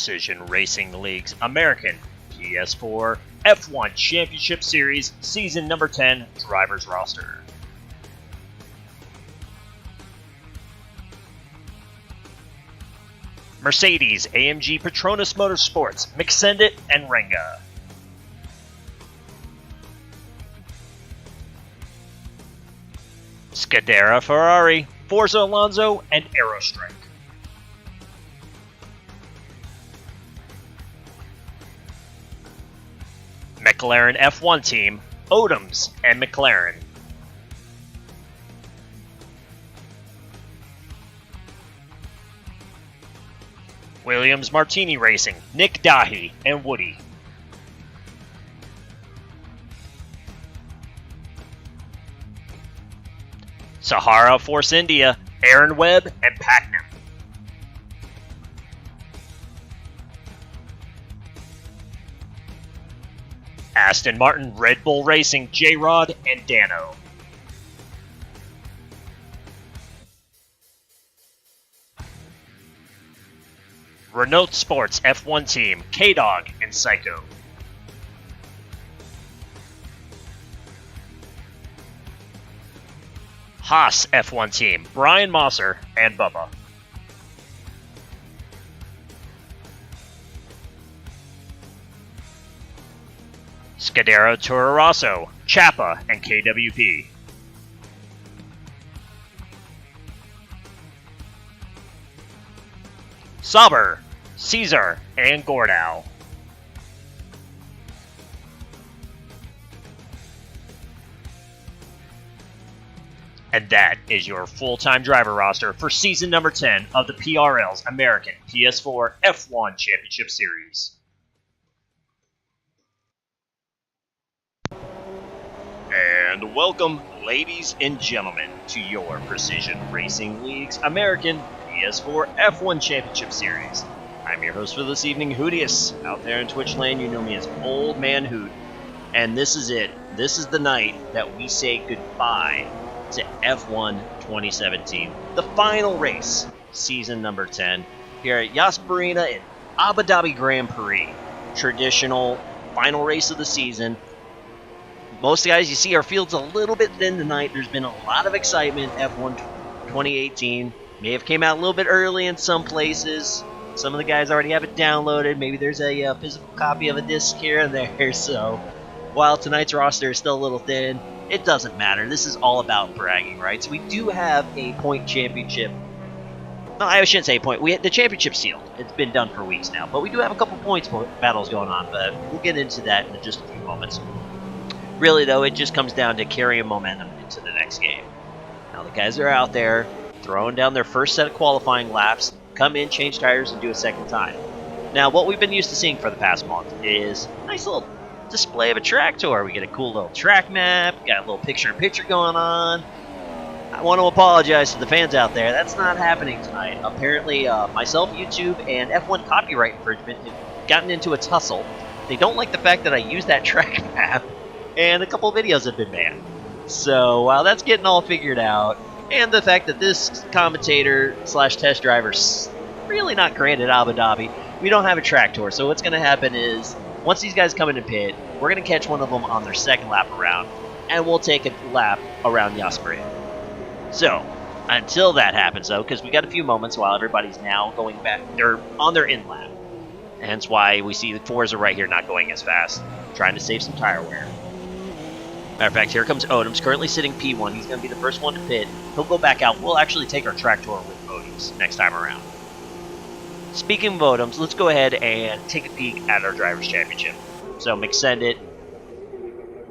Precision Racing League's American PS4 F1 Championship Series Season Number 10 Drivers Roster. Mercedes, AMG Petronas Motorsports, Mixendit, and Renga. Scuderia Ferrari, Forza Alonso, and Aerostrike. McLaren F1 team, Odoms and McLaren. Williams Martini Racing, Nick Dahbi and Woody. Sahara Force India, Aaron Webb and Packnam. Aston Martin Red Bull Racing, J-Rod and Dano. Renault Sports F1 team, K-Dog and Psycho. Haas F1 team, Brian Mosser and Bubba. Scuderia Toro Rosso, Chapa and KWP. Sauber, Caesar, and Gordau. And that is your full-time driver roster for season number 10 of the PRL's American PS4 F1 Championship Series. And welcome, ladies and gentlemen, to your Precision Racing League's American PS4 F1 Championship Series. I'm your host for this evening, Hootius. Out there in Twitch land, you know me as Old Man Hoot. And this is it. This is the night that we say goodbye to F1 2017. The final race, season number 10, here at Yas Marina in Abu Dhabi Grand Prix. Traditional final race of the season. Most of the guys you see, our field's a little bit thin tonight. There's been a lot of excitement. F1 2018 may have came out a little bit early in some places. Some of the guys already have it downloaded. Maybe there's a physical copy of a disc here and there. So while tonight's roster is still a little thin, it doesn't matter. This is all about bragging, right? So we do have a point championship. No, I shouldn't say a point. The championship sealed. It's been done for weeks now. But we do have a couple points battles going on. But we'll get into that in just a few moments. Really, though, it just comes down to carrying momentum into the next game. Now, the guys are out there throwing down their first set of qualifying laps, come in, change tires, and do a second time. Now, what we've been used to seeing for the past month is a nice little display of a track tour. We get a cool little track map, got a little picture-in-picture going on. I want to apologize to the fans out there. That's not happening tonight. Apparently, myself, YouTube, and F1 copyright infringement have gotten into a tussle. They don't like the fact that I use that track map, and a couple of videos have been banned. So while that's getting all figured out, and the fact that this commentator slash test driver's really not great at Abu Dhabi, we don't have a track tour. So what's going to happen is, once these guys come into pit, we're going to catch one of them on their second lap around, and we'll take a lap around Yas Marina. So until that happens, though, because we got a few moments while everybody's now going back, they're on their in lap. Hence why we see the Forza right here not going as fast, trying to save some tire wear. Matter of fact, here comes Odoms, currently sitting P1. He's going to be the first one to pit. He'll go back out. We'll actually take our track tour with Odoms next time around. Speaking of Odoms, let's go ahead and take a peek at our Drivers' Championship. So, Mixendit,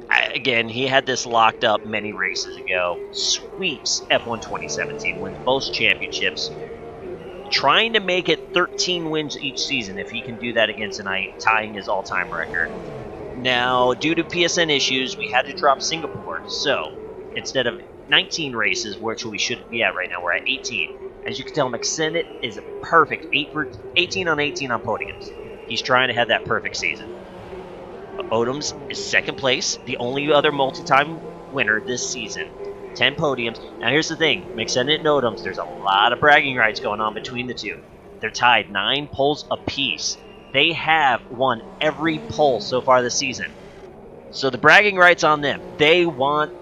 again, he had this locked up many races ago. Sweeps F1 2017, wins both championships. Trying to make it 13 wins each season if he can do that again tonight, tying his all-time record. Now, due to PSN issues, we had to drop Singapore, so instead of 19 races, which we should be at right now, we're at 18. As you can tell, Mixendit is perfect, 18 on 18 on podiums. He's trying to have that perfect season. Odoms is second place, the only other multi-time winner this season. 10 podiums. Now here's the thing, Mixendit and Odoms, there's a lot of bragging rights going on between the two. They're tied 9 poles apiece. They have won every pole so far this season. So the bragging rights on them. They want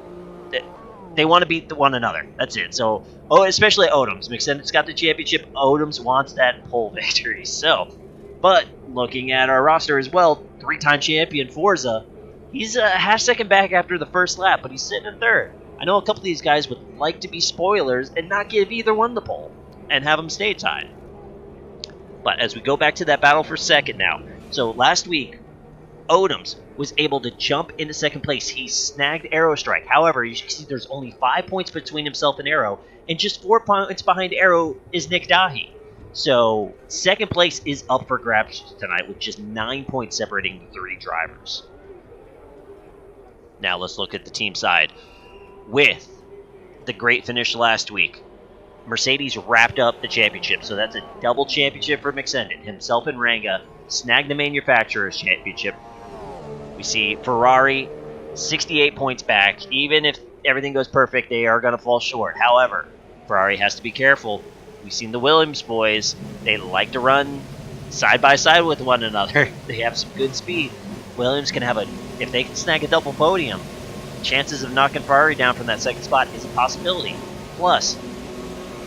to beat one another. That's it. So, especially Odoms. McSendon's got the championship. Odoms wants that pole victory. So, but looking at our roster as well, 3-time champion Forza, he's a half-second back after the first lap, but he's sitting in third. I know a couple of these guys would like to be spoilers and not give either one the pole and have them stay tied. But as we go back to that battle for second now, so last week, Odoms was able to jump into second place. He snagged Arrow Strike. However, you can see there's only 5 points between himself and Arrow, and just 4 points behind Arrow is Nick Dahbi. So second place is up for grabs tonight with just 9 points separating the 3 drivers. Now let's look at the team side. With the great finish last week, Mercedes wrapped up the championship, so that's a double championship for McSendon. Himself and Ranga snagged the manufacturer's championship. We see Ferrari 68 points back. Even if everything goes perfect, they are going to fall short. However, Ferrari has to be careful. We've seen the Williams boys. They like to run side by side with one another. They have some good speed. Williams can have if they can snag a double podium, chances of knocking Ferrari down from that second spot is a possibility. Plus,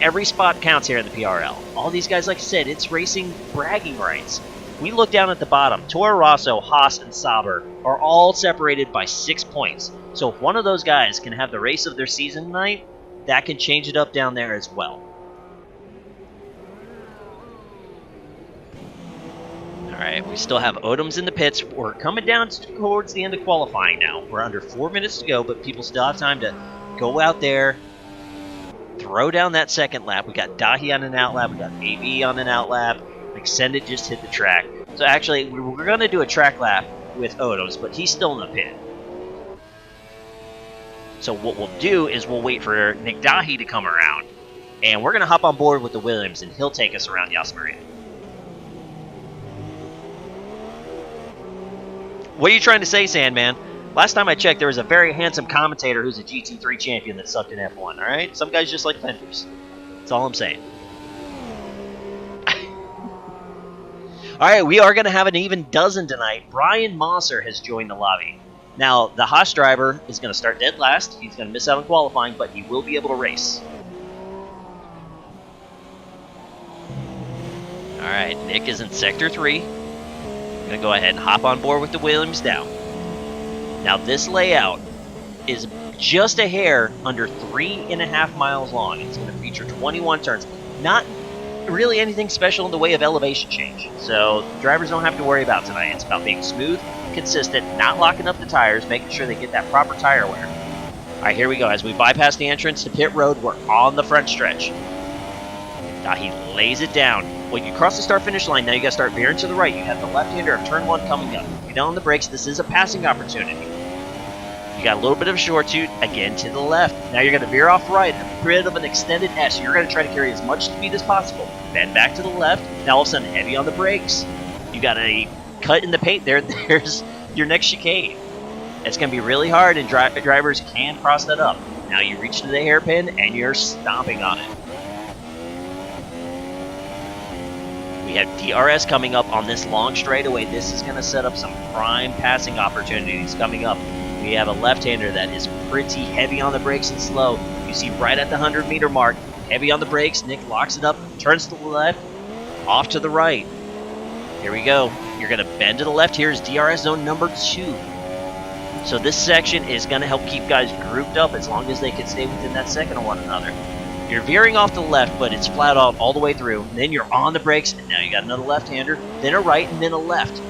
every spot counts here in the PRL. All these guys, like I said, it's racing bragging rights. We look down at the bottom. Toro Rosso, Haas, and Sauber are all separated by 6 points. So if one of those guys can have the race of their season tonight, that can change it up down there as well. Alright, we still have Odoms in the pits. We're coming down towards the end of qualifying now. We're under 4 minutes to go, but people still have time to go out there, throw down that second lap. We got Dahbi on an out lap. We got AB on an out lap. McSendon just hit the track. So actually, we're going to do a track lap with Odoms, but he's still in the pit. So what we'll do is we'll wait for Nick Dahbi to come around, and we're going to hop on board with the Williams, and he'll take us around Yas Marina. What are you trying to say, Sandman? Last time I checked, there was a very handsome commentator who's a GT3 champion that sucked in F1, alright? Some guys just like fenders. That's all I'm saying. Alright, we are going to have an even dozen tonight. Brian Mosser has joined the lobby. Now, the Haas driver is going to start dead last. He's going to miss out on qualifying, but he will be able to race. Alright, Nick is in Sector 3. I'm going to go ahead and hop on board with the Williams now. Now, this layout is just a hair under 3.5 miles long. It's going to feature 21 turns. Not really anything special in the way of elevation change. So, drivers don't have to worry about tonight. It's about being smooth, consistent, not locking up the tires, making sure they get that proper tire wear. All right, here we go. As we bypass the entrance to pit road, we're on the front stretch. Now he lays it down. When you cross the start-finish line, now you got to start veering to the right. You have the left-hander of turn 1 coming up. You're down on the brakes. This is a passing opportunity. You got a little bit of a short shoot, again to the left. Now you're going to veer off right, a bit of an extended S. You're going to try to carry as much speed as possible. Bend back to the left. Now all of a sudden, heavy on the brakes. You got a cut in the paint there. There's your next chicane. It's going to be really hard, and drivers can cross that up. Now you reach to the hairpin, and you're stomping on it. We have DRS coming up on this long straightaway. This is going to set up some prime passing opportunities coming up. We have a left-hander that is pretty heavy on the brakes and slow. You see right at the 100-meter mark, heavy on the brakes. Nick locks it up, turns to the left, off to the right. Here we go. You're going to bend to the left. Here's DRS zone number 2. So this section is going to help keep guys grouped up as long as they can stay within that second of one another. You're veering off to the left, but it's flat out all the way through. And then you're on the brakes, and now you got another left-hander, then a right, and then a left.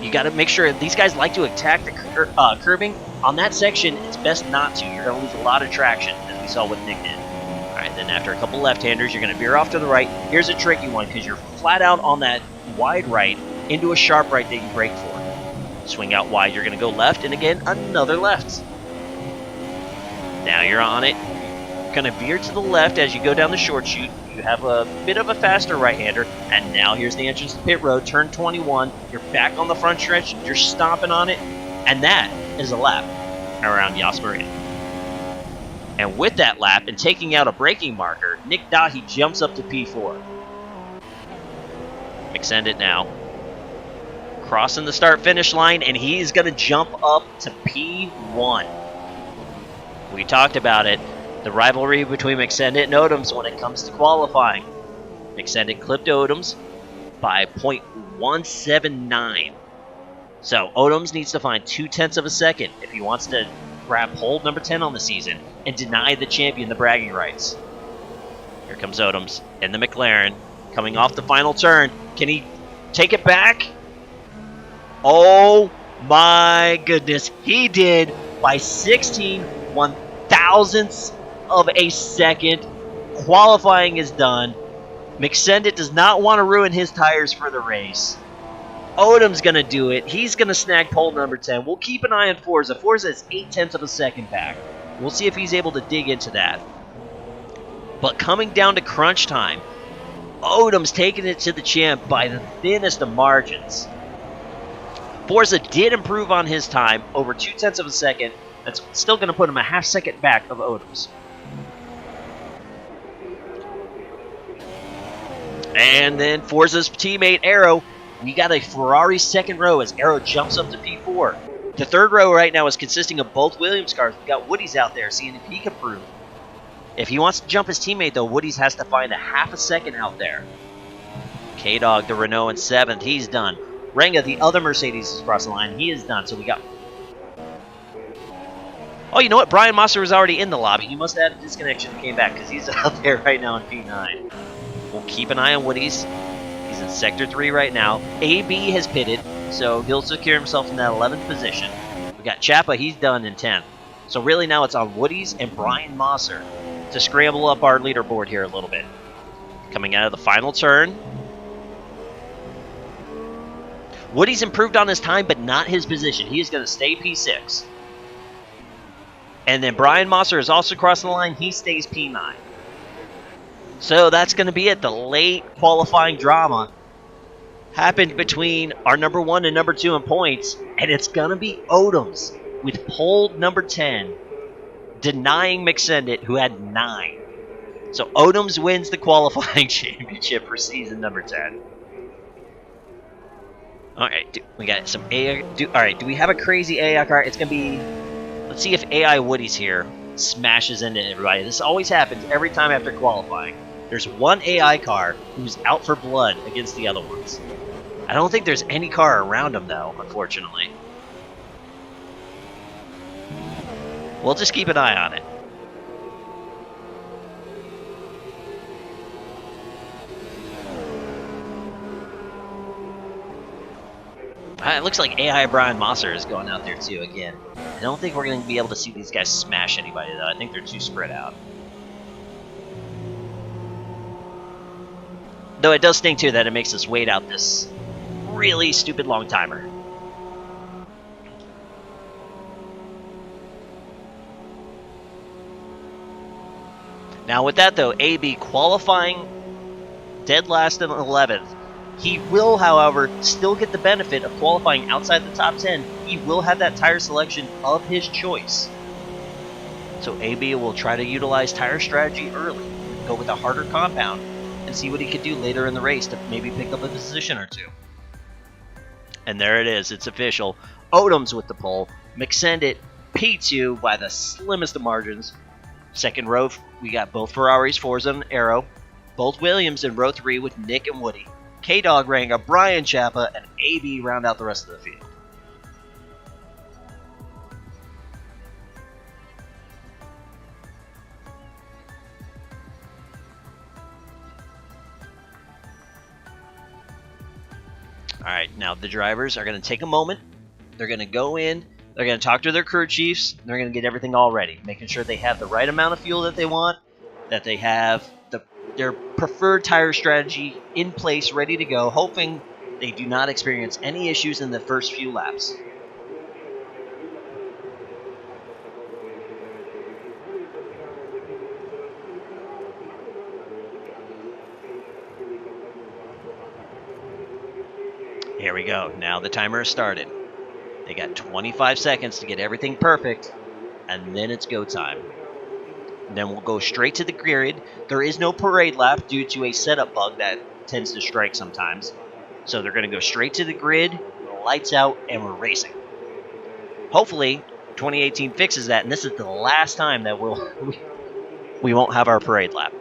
You got to make sure these guys like to attack the curbing. On that section, it's best not to. You're going to lose a lot of traction, as we saw what Nick did. All right, then after a couple left-handers, you're going to veer off to the right. Here's a tricky one, because you're flat out on that wide right into a sharp right that you brake for. Swing out wide, you're going to go left, and again, another left. Now you're on it. You're going to veer to the left as you go down the short chute. You have a bit of a faster right-hander, and now here's the entrance to pit road, turn 21. You're back on the front stretch, you're stomping on it, and that is a lap around Yas Marina. And with that lap and taking out a braking marker, Nick Dahbi jumps up to P4. Extend it now. Crossing the start-finish line, and he's going to jump up to P1. We talked about it. The rivalry between McSendit and Odoms when it comes to qualifying. McSendit clipped Odoms by 0.179. So Odoms needs to find 0.2 of a second if he wants to grab hold number 10 on the season and deny the champion the bragging rights. Here comes Odoms in the McLaren, coming off the final turn. Can he take it back? Oh my goodness, he did by 16 one-thousandths of a second. Qualifying is done. McSendit does not want to ruin his tires for the race. Odom's going to do it. He's going to snag pole number 10. We'll keep an eye on Forza. Forza is 0.8 of a second back. We'll see if he's able to dig into that. But coming down to crunch time, Odom's taking it to the champ by the thinnest of margins. Forza did improve on his time over 0.2 of a second. That's still going to put him a half second back of Odom's. And then Forza's teammate Arrow, we got a Ferrari second row as Arrow jumps up to P4. The third row right now is consisting of both Williams cars. We got Woody's out there seeing if he can prove. If he wants to jump his teammate, though, Woody's has to find a half a second out there. K-Dog, the Renault in 7th, he's done. Renga, the other Mercedes, is across the line. He is done, so we got... Oh, you know what? Brian Mosser was already in the lobby. He must have had a disconnection and came back, because he's out there right now in P9. We'll keep an eye on Woody's. He's in Sector 3 right now. AB has pitted, so he'll secure himself in that 11th position. We got Chappa, he's done in 10th. So really now it's on Woody's and Brian Mosser to scramble up our leaderboard here a little bit. Coming out of the final turn. Woody's improved on his time, but not his position. He is going to stay P6. And then Brian Mosser is also crossing the line. He stays P9. So that's going to be it. The late qualifying drama happened between our number 1 and number 2 in points, and it's going to be Odoms with pole number 10 denying McSendit, who had 9. So Odoms wins the qualifying championship for season number 10. All right, we got some AI. All right, do we have a crazy AI car? It's going to be... Let's see if AI Woody's here smashes into everybody. This always happens every time after qualifying. There's one AI car who's out for blood against the other ones. I don't think there's any car around him, though, unfortunately. We'll just keep an eye on it. It looks like AI Brian Mosser is going out there, too, again. I don't think we're going to be able to see these guys smash anybody, though. I think they're too spread out. Though it does sting, too, that it makes us wait out this really stupid long timer. Now, with that, though, AB qualifying dead last in 11th. He will, however, still get the benefit of qualifying outside the top 10. He will have that tire selection of his choice. So AB will try to utilize tire strategy early, go with a harder compound, and see what he could do later in the race to maybe pick up a position or two. And there it is. It's official. Odoms with the pole. McSendit P2 by the slimmest of margins. Second row, we got both Ferraris, Forza and Arrow. Both Williams in row 3 with Nick and Woody. K-Dog, Ranga, Brian Chappa, and AB round out the rest of the field. Alright, now the drivers are going to take a moment. They're going to go in. They're going to talk to their crew chiefs. They're going to get everything all ready, making sure they have the right amount of fuel that they want, that they have their preferred tire strategy in place, ready to go, hoping they do not experience any issues in the first few laps. Here we go. Now the timer has started. They got 25 seconds to get everything perfect, and then it's go time. Then we'll go straight to the grid. There is no parade lap due to a setup bug that tends to strike sometimes. So they're going to go straight to the grid, lights out, and we're racing. Hopefully, 2018 fixes that, and this is the last time that we won't have our parade lap.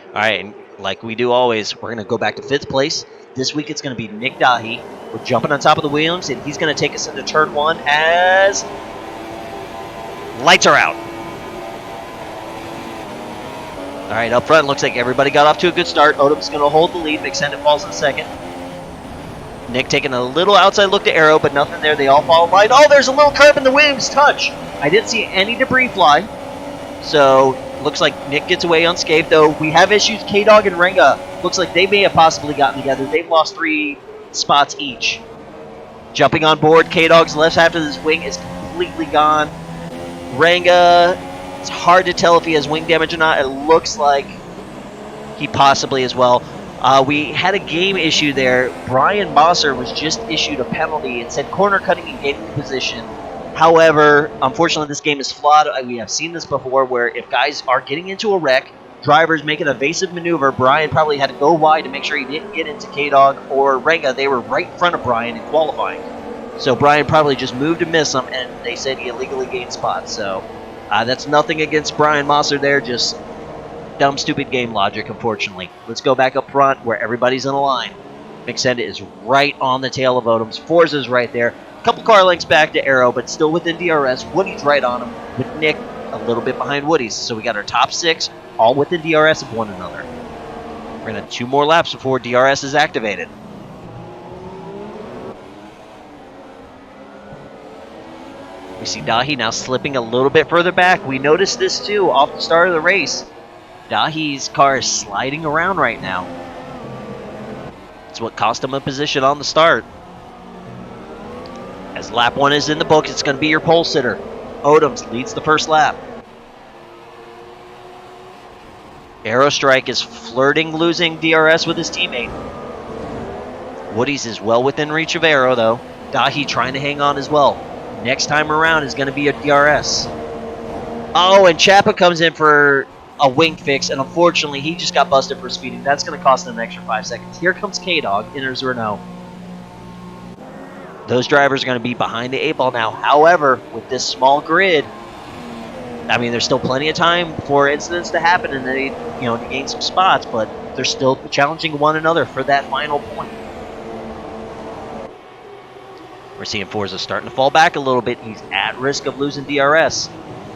All right, and like we do always, we're going to go back to 5th place. This week it's going to be Nick Dahbi. We're jumping on top of the Williams, and he's going to take us into turn 1 as lights are out. All right, up front, looks like everybody got off to a good start. Odom's going to hold the lead. McSendit falls in second. Nick taking a little outside look to Arrow, but nothing there. They all fall in line. Oh, there's a little curb in the Williams touch. I didn't see any debris fly. So, looks like Nick gets away unscathed, though. We have issues. K-Dog and Renga, looks like they may have possibly gotten together. They've lost 3 spots each. Jumping on board, K-Dog's left half of his wing is completely gone. Renga, it's hard to tell if he has wing damage or not. It looks like he possibly as well. We had a game issue there. Brian Mosser was just issued a penalty. It said corner cutting and gaining position. However, unfortunately, this game is flawed. We have seen this before where if guys are getting into a wreck, drivers make an evasive maneuver. Brian probably had to go wide to make sure he didn't get into K-Dog or Renga. They were right in front of Brian in qualifying. So Brian probably just moved to miss them, and they said he illegally gained spots. So that's nothing against Brian Mosser there, just dumb, stupid game logic, unfortunately. Let's go back up front where everybody's in a line. McSendit is right on the tail of Odoms. Forza's right there. A couple car lengths back to Arrow, but still within DRS. Woody's right on him, with Nick a little bit behind Woody's. So we got our top 6 all within DRS of one another. We're going to have 2 more laps before DRS is activated. We see Dahbi now slipping a little bit further back. We noticed this too off the start of the race. Dahi's car is sliding around right now. It's what cost him a position on the start. As lap 1 is in the book, it's going to be your pole sitter. Odoms leads the first lap. Aerostrike is flirting losing DRS with his teammate. Woody's is well within reach of Arrow though. Dahbi trying to hang on as well. Next time around is going to be a DRS. Oh, and Chapa comes in for a wing fix, and unfortunately, he just got busted for speeding. That's going to cost him an extra 5 seconds. Here comes K-Dog, enters Renault. Those drivers are going to be behind the 8 ball now. However, with this small grid, I mean, there's still plenty of time for incidents to happen, and they, to gain some spots, but they're still challenging one another for that final point. We're seeing Forza starting to fall back a little bit. He's at risk of losing DRS.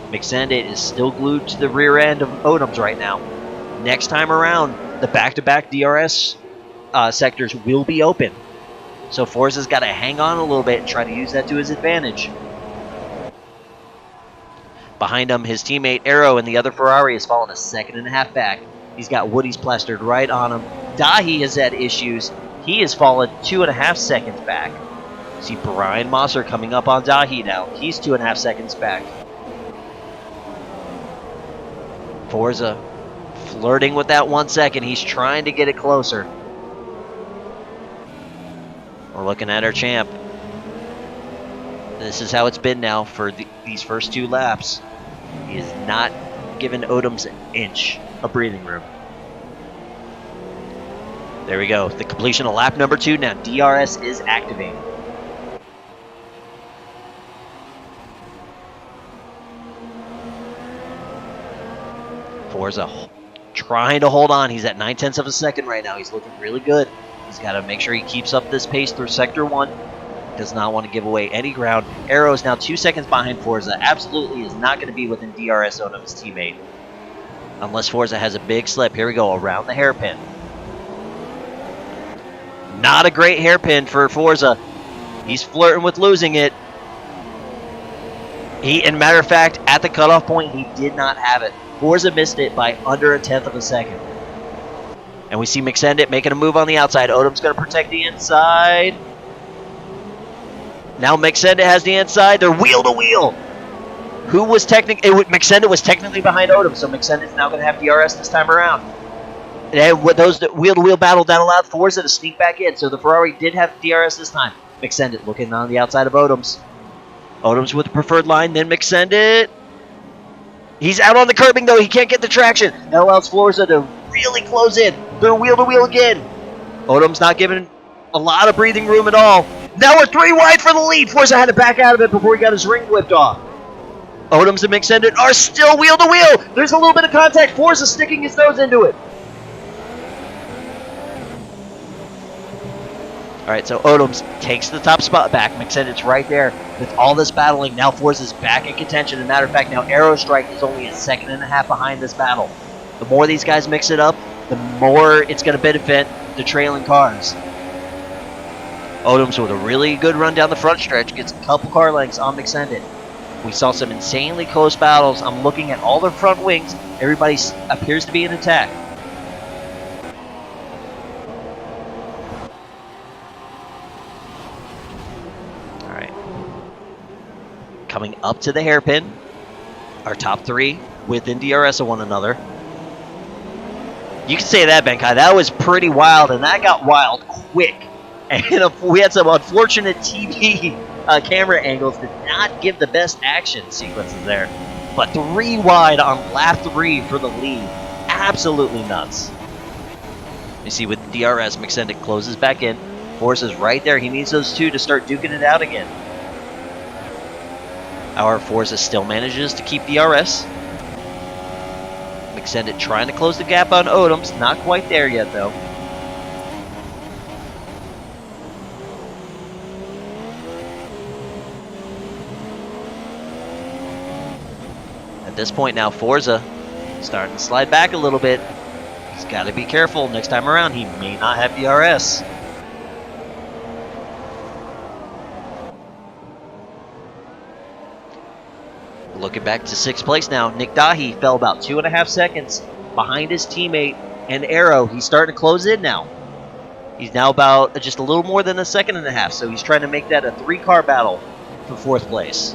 McSendit is still glued to the rear end of Odoms right now. Next time around, the back-to-back DRS sectors will be open. So Forza's got to hang on a little bit and try to use that to his advantage. Behind him, his teammate Arrow in the other Ferrari has fallen a 1.5 seconds back. He's got Woody's plastered right on him. Dahbi has had issues. He has fallen 2.5 seconds back. See Brian Mosser coming up on Dahbi now. He's 2.5 seconds back. Forza flirting with that 1 second. He's trying to get it closer. We're looking at our champ. This is how it's been now for these first 2 laps. He is not giving Odoms an inch of breathing room. There we go. The completion of lap number 2. Now DRS is activated. Forza trying to hold on. He's at 9/10 of a second right now. He's looking really good. He's got to make sure he keeps up this pace through Sector 1. Does not want to give away any ground. Arrow is now 2 seconds behind Forza. Absolutely is not going to be within DRS zone of his teammate. Unless Forza has a big slip. Here we go, around the hairpin. Not a great hairpin for Forza. He's flirting with losing it. And matter of fact, at the cutoff point, he did not have it. Forza missed it by under 1/10 of a second. And we see McSendit making a move on the outside. Odom's going to protect the inside. Now McSendit has the inside. They're wheel to wheel. Who was McSendit was technically behind Odom, so McSendit's now going to have DRS this time around. And with those wheel to wheel battle, that allowed Forza to sneak back in. So the Ferrari did have DRS this time. McSendit looking on the outside of Odom's. Odom's with the preferred line, then McSendit. He's out on the curbing, though. He can't get the traction. That allows Forza to really close in. They're wheel to wheel again. Odom's not giving a lot of breathing room at all. Now we're 3 wide for the lead. Forza had to back out of it before he got his ring whipped off. Odoms and McSendit are still wheel to wheel. There's a little bit of contact. Forza sticking his nose into it. All right, so Odoms takes the top spot back. McSendit's right there with all this battling. Now Forza's back in contention. As a matter of fact, now Aerostrike is only a 1.5 seconds behind this battle. The more these guys mix it up, the more it's going to benefit the trailing cars. Odoms with a really good run down the front stretch, gets a couple car lengths on McSendit. We saw some insanely close battles. I'm looking at all their front wings. Everybody appears to be in attack. All right. Coming up to the hairpin, our top 3 within DRS of one another. You can say that, Benkai. That was pretty wild, and that got wild quick. And we had some unfortunate TV camera angles did not give the best action sequences there. But 3 wide on lap 3 for the lead. Absolutely nuts. You see with DRS, McSendit closes back in. Forza's right there. He needs those 2 to start duking it out again. Our Forza still manages to keep DRS. McSendit trying to close the gap on Odoms. Not quite there yet, though. At this point now, Forza starting to slide back a little bit. He's got to be careful. Next time around, he may not have DRS. Looking back to 6th place now, Nick Dahbi fell about 2.5 seconds behind his teammate and Aero. He's starting to close in now. He's now about just a little more than 1.5 seconds, so he's trying to make that a 3-car battle for 4th place.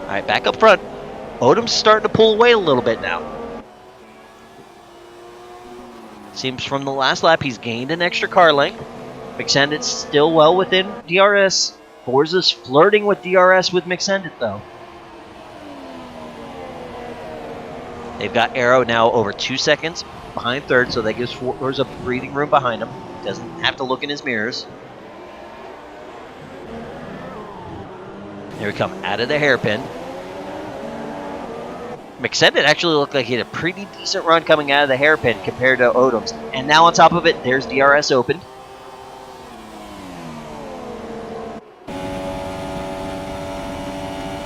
All right, back up front. Odom's starting to pull away a little bit now. Seems from the last lap he's gained an extra car length. McSendit's still well within DRS. Forza's flirting with DRS with McSendit, though. They've got Aero now over 2 seconds behind 3rd, so that gives Forza breathing room behind him. Doesn't have to look in his mirrors. Here we come out of the hairpin. McSendit actually looked like he had a pretty decent run coming out of the hairpin compared to Odoms. And now on top of it, there's DRS opened.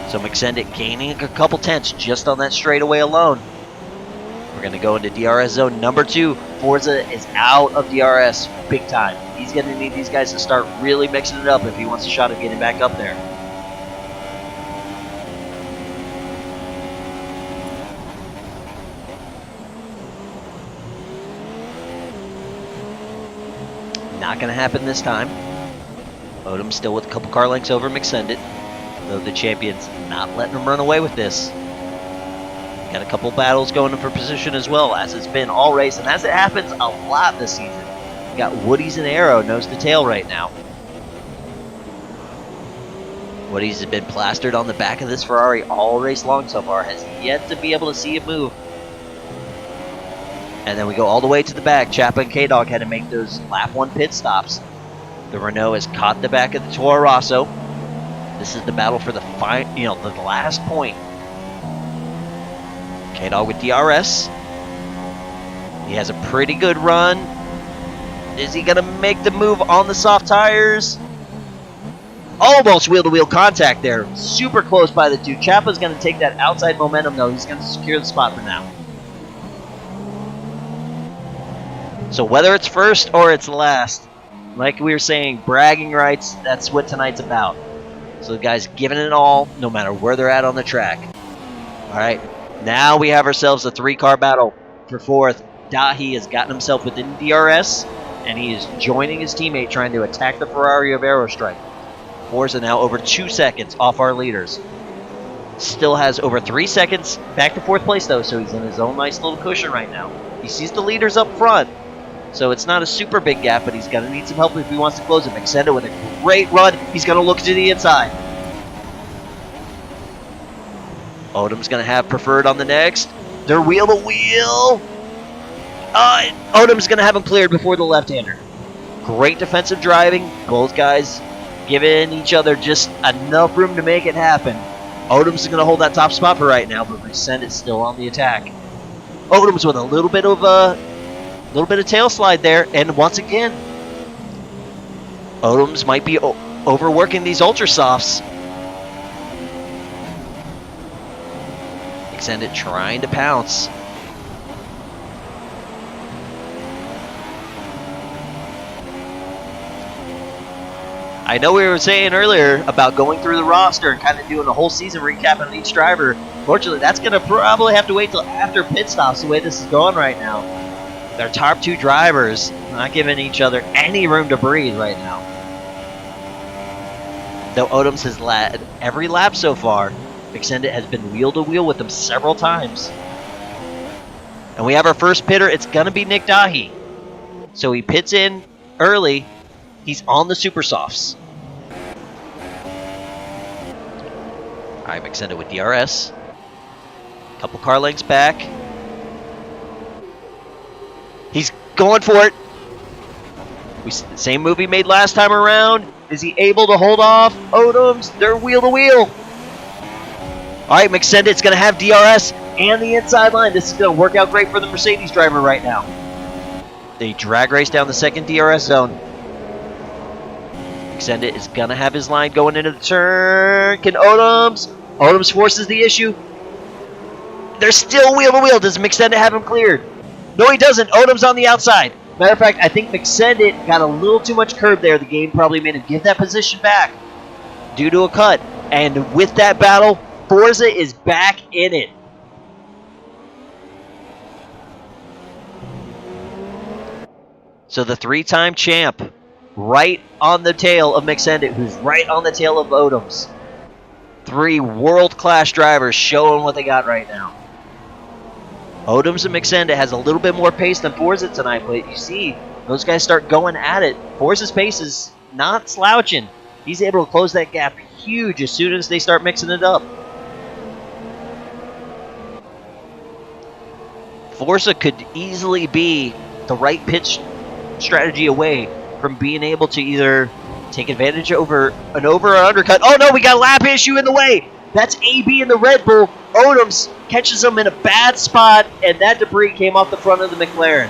So McSendit gaining a couple tenths just on that straightaway alone. We're going to go into DRS zone number 2. Forza is out of DRS big time. He's going to need these guys to start really mixing it up if he wants a shot at getting back up there. Not going to happen this time. Odom still with a couple car lengths over McSendit. Though the champion's not letting him run away with this. Got a couple battles going for position as well, as it's been all race, and as it happens a lot this season. You got Woody's and Aero nose to tail right now. Woody's has been plastered on the back of this Ferrari all race long so far, has yet to be able to see it move. And then we go all the way to the back. Chapa and K-Dog had to make those lap 1 pit stops. The Renault has caught the back of the Toro Rosso. This is the battle for the last point. K-Dog with DRS. He has a pretty good run. Is he going to make the move on the soft tires? Almost wheel-to-wheel contact there. Super close by the 2. Chapa's going to take that outside momentum, though. He's going to secure the spot for now. So whether it's first or it's last, like we were saying, bragging rights, that's what tonight's about. So the guys giving it all, no matter where they're at on the track. All right, now we have ourselves a 3-car battle for 4th. Dahbi has gotten himself within DRS, and he is joining his teammate trying to attack the Ferrari of Aerostrike. Forza now over 2 seconds off our leaders. Still has over 3 seconds back to 4th place, though, so he's in his own nice little cushion right now. He sees the leaders up front, so it's not a super big gap, but he's going to need some help if he wants to close it. McSendit with a great run. He's going to look to the inside. Odom's going to have preferred on the next. They're wheel to wheel. Odom's going to have him cleared before the left-hander. Great defensive driving. Both guys giving each other just enough room to make it happen. Odom's going to hold that top spot for right now, but McSendit's still on the attack. Odom's with a little bit of tail slide there, and once again, Odom's might be overworking these ultra softs. McSendit trying to pounce. I know we were saying earlier about going through the roster and kind of doing a whole season recap on each driver. Fortunately, that's going to probably have to wait till after pit stops the way this is going right now. Their top two drivers not giving each other any room to breathe right now. Though Odoms has led every lap so far, McSendit has been wheel to wheel with them several times. And we have our first pitter. It's going to be Nick Dahbi. So he pits in early. He's on the super softs. All right, McSendit with DRS. Couple car lengths back. He's going for it. Same move he made last time around. Is he able to hold off Odoms? They're wheel to wheel. All right, McSendit's going to have DRS and the inside line. This is going to work out great for the Mercedes driver right now. They drag race down the second DRS zone. McSendit is going to have his line going into the turn. Can Odoms? Odoms forces the issue. They're still wheel to wheel. Does McSendit have him cleared? No, he doesn't. Odoms on the outside. Matter of fact, I think McSendit got a little too much curb there. The game probably made him give that position back due to a cut. And with that battle, Forza is back in it. So the three-time champ right on the tail of McSendit, who's right on the tail of Odoms. Three world-class drivers showing what they got right now. Odoms and McSendit has a little bit more pace than Forza tonight, but you see, those guys start going at it. Forza's pace is not slouching. He's able to close that gap huge as soon as they start mixing it up. Forza could easily be the right pitch strategy away from being able to either take advantage over an over or undercut. Oh no, we got a lap issue in the way. That's AB in the Red Bull. Odoms catches him in a bad spot, and that debris came off the front of the McLaren.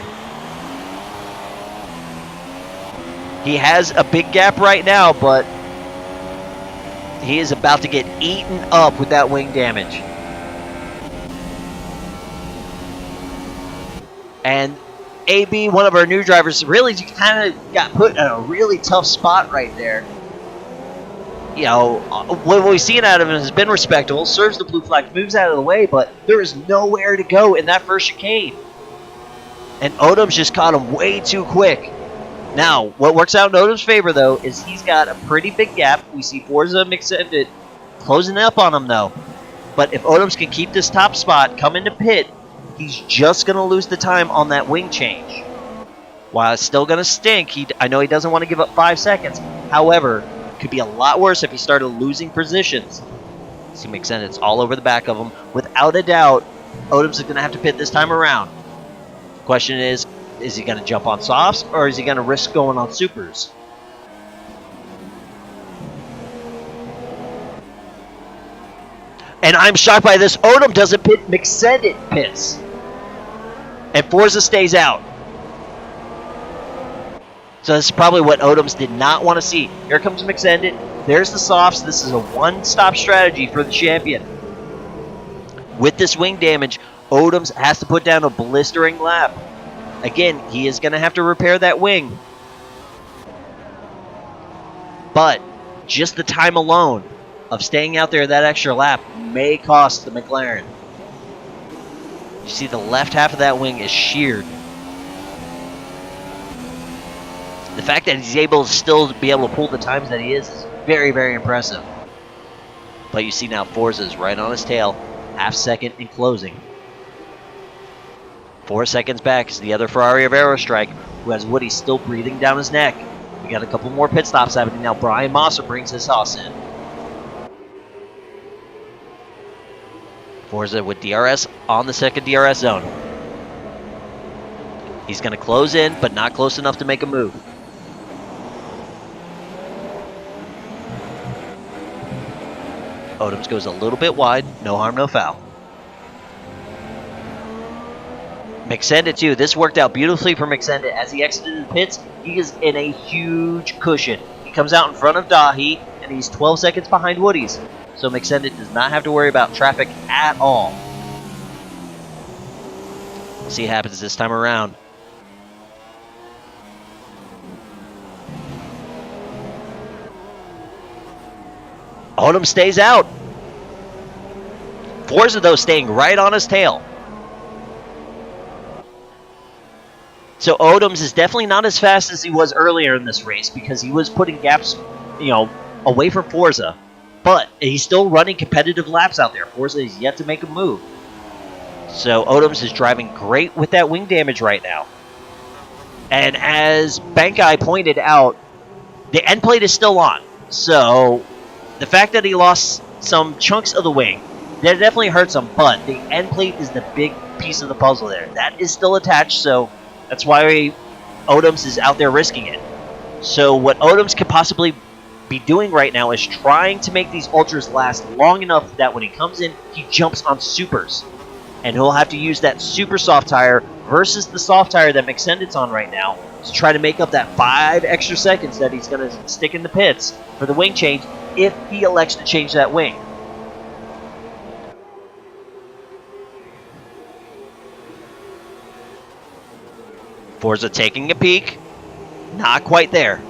He has a big gap right now, but he is about to get eaten up with that wing damage. And AB, one of our new drivers, really kind of got put in a really tough spot right there. You know, what we've seen out of him has been respectable, serves the blue flag, moves out of the way, but there is nowhere to go in that first chicane. And Odoms just caught him way too quick. Now, what works out in Odom's favor, though, is he's got a pretty big gap. We see Forza McSendit closing up on him, though. But if Odoms can keep this top spot, come into pit, he's just going to lose the time on that wing change. While it's still going to stink, I know he doesn't want to give up 5 seconds. However, it could be a lot worse if he started losing positions. See McSendit's all over the back of him. Without a doubt, Odoms is going to have to pit this time around. The question is he going to jump on softs, or is he going to risk going on supers? And I'm shocked by this. Odom doesn't pit, McSendit pits. And Forza stays out. So this is probably what Odoms did not want to see. Here comes McSendit. There's the softs. This is a one-stop strategy for the champion. With this wing damage, Odoms has to put down a blistering lap. Again, he is going to have to repair that wing. But just the time alone of staying out there that extra lap may cost the McLaren. You see the left half of that wing is sheared. The fact that he's able to still be able to pull the times that he is very, very impressive. But you see now Forza is right on his tail, half second in closing. 4 seconds back is the other Ferrari of Aerostrike, who has Woody still breathing down his neck. We got a couple more pit stops happening now. Brian Mosser brings his house in. Forza with DRS on the second DRS zone. He's going to close in, but not close enough to make a move. Odoms goes a little bit wide. No harm, no foul. McSendit, too. This worked out beautifully for McSendit. As he exited the pits, he is in a huge cushion. He comes out in front of Dahbi, and he's 12 seconds behind Woody's. So McSendit does not have to worry about traffic at all. We'll see what happens this time around. Odom stays out. Forza, though, staying right on his tail. So Odoms is definitely not as fast as he was earlier in this race because he was putting gaps, away from Forza. But he's still running competitive laps out there. Forza is yet to make a move. So Odoms is driving great with that wing damage right now. And as Bankai pointed out, the end plate is still on. So the fact that he lost some chunks of the wing, that definitely hurts him, but the end plate is the big piece of the puzzle there. That is still attached, so that's why Odoms is out there risking it. So what Odoms could possibly be doing right now is trying to make these ultras last long enough that when he comes in, he jumps on supers. And he'll have to use that super soft tire versus the soft tire that McSendit's on right now to try to make up that 5 extra seconds that he's going to stick in the pits for the wing change if he elects to change that wing. Forza taking a peek. Not quite there.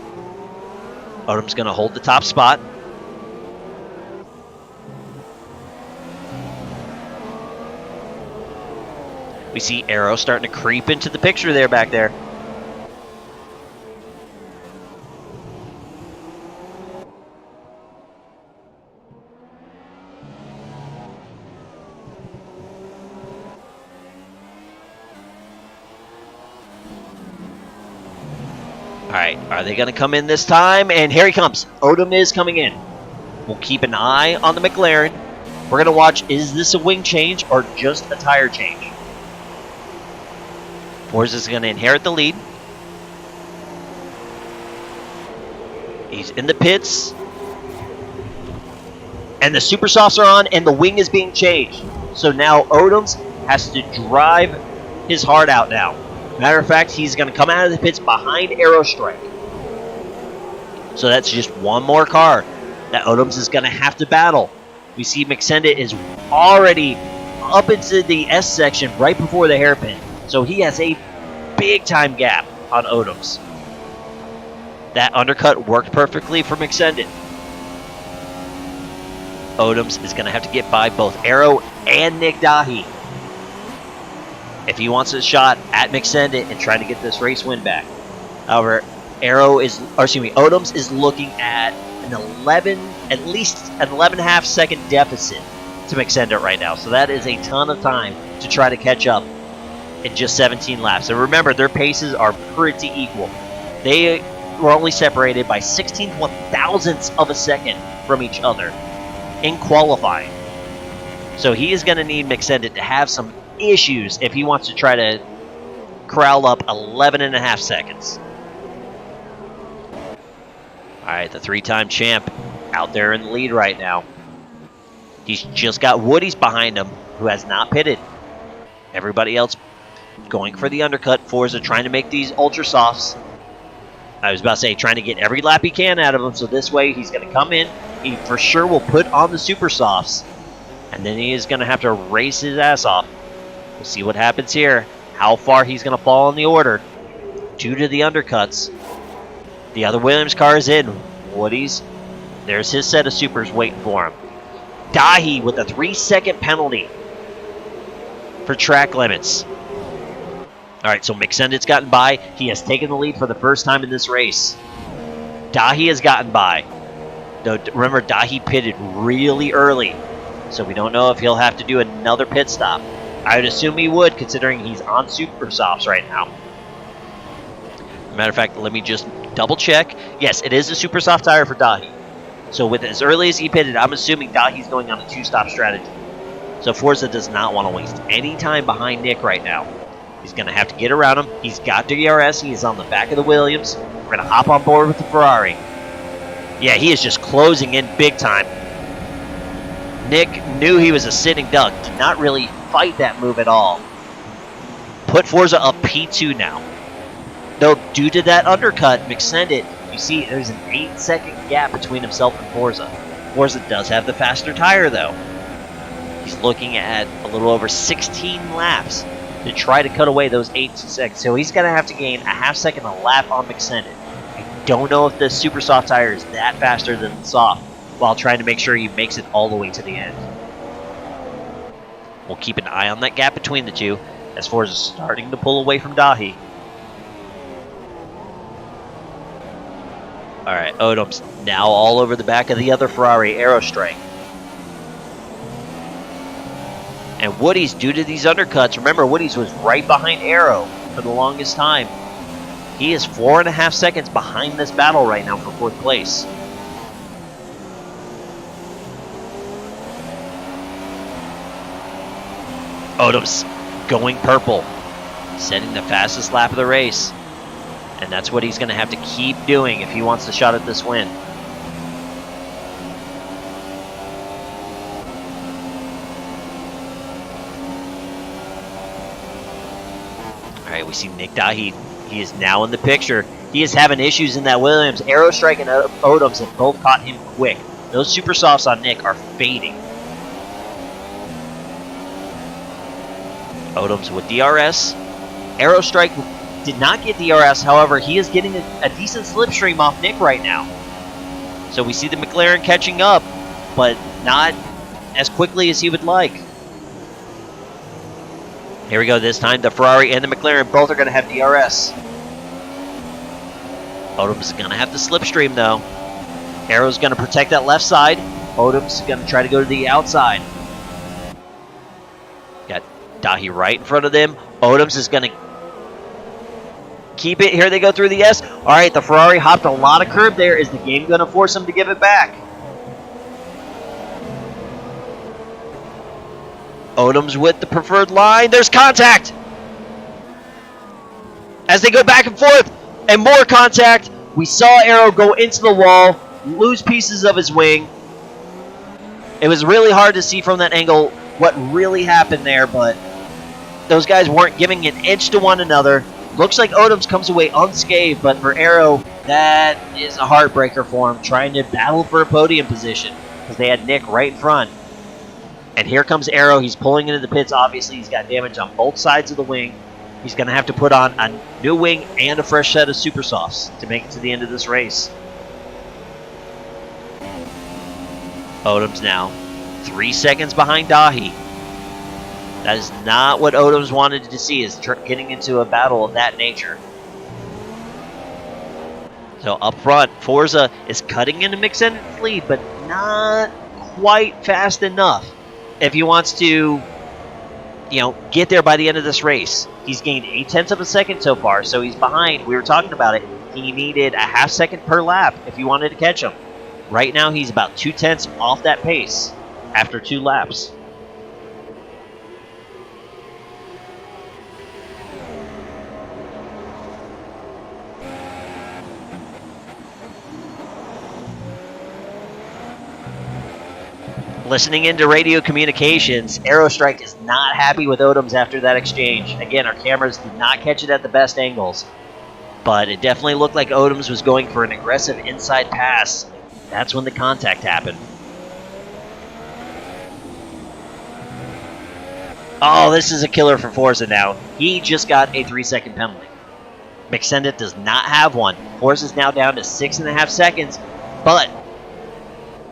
Odom's going to hold the top spot. We see Arrow starting to creep into the picture there back there. Alright, are they going to come in this time? And here he comes. Odom is coming in. We'll keep an eye on the McLaren. We're going to watch, is this a wing change or just a tire change? Forza's going to inherit the lead. He's in the pits. And the super softs are on and the wing is being changed. So now Odoms has to drive his heart out now. Matter of fact, he's going to come out of the pits behind Aerostrike. So that's just one more car that Odoms is going to have to battle. We see McSendit is already up into the S section right before the hairpin. So he has a big time gap on Odoms. That undercut worked perfectly for McSendit. Odoms is going to have to get by both Arrow and Nick Dahbi if he wants a shot at McSendit and trying to get this race win back. However, Odoms is looking at at least an 11.5 second deficit to McSendit right now. So that is a ton of time to try to catch up in just 17 laps. And remember, their paces are pretty equal. They were only separated by 16 one-thousandths of a second from each other in qualifying. So he is going to need McSendit to have some issues if he wants to try to corral up 11.5 seconds. Alright, the 3-time champ out there in the lead right now. He's just got Woody's behind him, who has not pitted. Everybody else going for the undercut. Forza trying to make these ultra softs. I was about to say, trying to get every lap he can out of him, so this way he's going to come in. He for sure will put on the super softs, and then he is going to have to race his ass off. We'll see what happens here. How far he's going to fall in the order due to the undercuts. The other Williams car is in. Woody's. There's his set of supers waiting for him. Dahbi with a 3-second penalty for track limits. Alright, so McSendit's gotten by. He has taken the lead for the first time in this race. Dahbi has gotten by. Though, remember, Dahbi pitted really early. So we don't know if he'll have to do another pit stop. I would assume he would, considering he's on super softs right now. Matter of fact, let me just double check. Yes, it is a super soft tire for Dahbi. So with as early as he pitted, I'm assuming Dahbi's going on a 2-stop strategy. So Forza does not want to waste any time behind Nick right now. He's going to have to get around him. He's got DRS. He is on the back of the Williams. We're going to hop on board with the Ferrari. Yeah, he is just closing in big time. Nick knew he was a sitting duck. Did not really fight that move at all. Put Forza up P2 now. Though, due to that undercut, McSendit, you see there's an 8-second gap between himself and Forza. Forza does have the faster tire, though. He's looking at a little over 16 laps to try to cut away those 8 seconds. So he's going to have to gain a half second a lap on McSendit. I don't know if the super soft tire is that faster than the soft, while trying to make sure he makes it all the way to the end. We'll keep an eye on that gap between the two, as Forza is starting to pull away from Dahbi. Alright, Odom's now all over the back of the other Ferrari, Aerostrike. And Woody's, due to these undercuts, remember Woody's was right behind Aero for the longest time. He is 4.5 seconds behind this battle right now for 4th place. Odom's going purple, setting the fastest lap of the race. And that's what he's going to have to keep doing if he wants a shot at this win. Alright, we see Nick Dahbi. He is now in the picture. He is having issues in that Williams. Aerostrike and Odoms have both caught him quick. Those super softs on Nick are fading. Odoms with DRS. Aerostrike did not get DRS, however, he is getting a decent slipstream off Nick right now. So we see the McLaren catching up, but not as quickly as he would like. Here we go this time. The Ferrari and the McLaren both are going to have DRS. Odom's going to have the slipstream, though. Aero's going to protect that left side. Odom's going to try to go to the outside. Got Dahbi right in front of them. Odom's is going to keep it. Here they go through the S. All right, the Ferrari hopped a lot of curb there. Is the game going to force him to give it back? Odom's with the preferred line. There's contact! As they go back and forth, and more contact. We saw Aero go into the wall, lose pieces of his wing. It was really hard to see from that angle what really happened there, but those guys weren't giving an inch to one another. Looks like Odoms comes away unscathed, but for Aero, that is a heartbreaker for him, trying to battle for a podium position, because they had Nick right in front. And here comes Aero. He's pulling into the pits. Obviously, he's got damage on both sides of the wing. He's going to have to put on a new wing and a fresh set of super softs to make it to the end of this race. Odoms now 3 seconds behind Dahbi. That is not what Odoms wanted to see, is getting into a battle of that nature. So up front, Forza is cutting into McSendit's lead, but not quite fast enough if he wants to, get there by the end of this race. He's gained 0.8 of a second so far, so he's behind. We were talking about it. He needed a half second per lap if he wanted to catch him. Right now, he's about 0.2 off that pace after 2 laps. Listening into radio communications, Aerostrike is not happy with Odoms after that exchange. Again, our cameras did not catch it at the best angles, but it definitely looked like Odoms was going for an aggressive inside pass. That's when the contact happened. Oh, this is a killer for Forza now. He just got a 3-second penalty. McSendit does not have one. Forza's now down to 6.5 seconds, but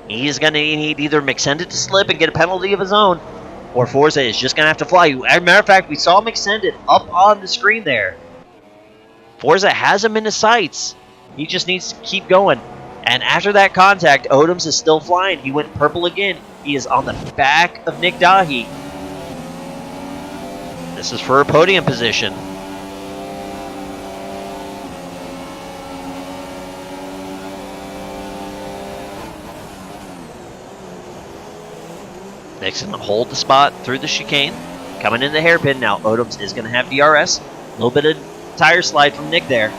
he's going to need either McSendit to slip and get a penalty of his own, or Forza is just going to have to fly. As a matter of fact, we saw McSendit up on the screen there. Forza has him in his sights. He just needs to keep going. And after that contact, Odoms is still flying. He went purple again. He is on the back of Nick Dahbi. This is for a podium position. Nick's going to hold the spot through the chicane. coming in the hairpin. Now Odoms is going to have DRS. A little bit of tire slide from Nick there.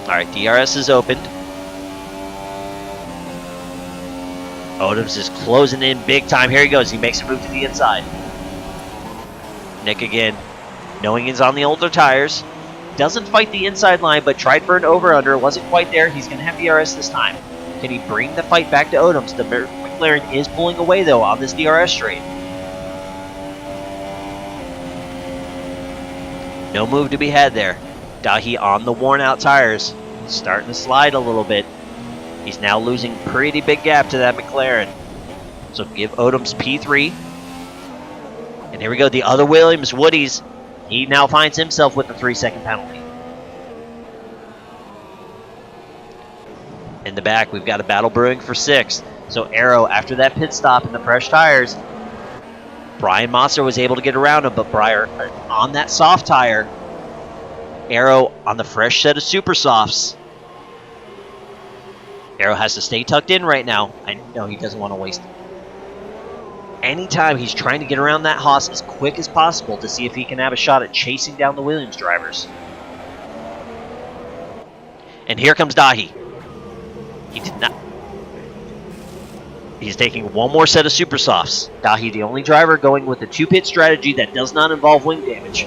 All right, DRS is opened. Odoms is closing in big time. Here he goes. He makes a move to the inside. Nick again, knowing he's on the older tires. Doesn't fight the inside line, but tried for an over-under. Wasn't quite there. He's going to have DRS this time. Can he bring the fight back to Odoms? The McLaren is pulling away, though, on this DRS straight. No move to be had there. Dahbi on the worn-out tires. Starting to slide a little bit. He's now losing pretty big gap to that McLaren. So give Odoms P3. And here we go. The other Williams, Woody's. He now finds himself with the 3-second penalty. In the back, we've got a battle brewing for 6th. So Arrow, after that pit stop and the fresh tires, Brian Mosser was able to get around him, but Breyer on that soft tire. Arrow on the fresh set of super softs. Arrow has to stay tucked in right now. I know he doesn't want to waste any time. He's trying to get around that Haas as quick as possible to see if he can have a shot at chasing down the Williams drivers. And here comes Dahbi. He did not. He's taking one more set of super softs. Dahbi, the only driver going with the 2-pit strategy that does not involve wing damage.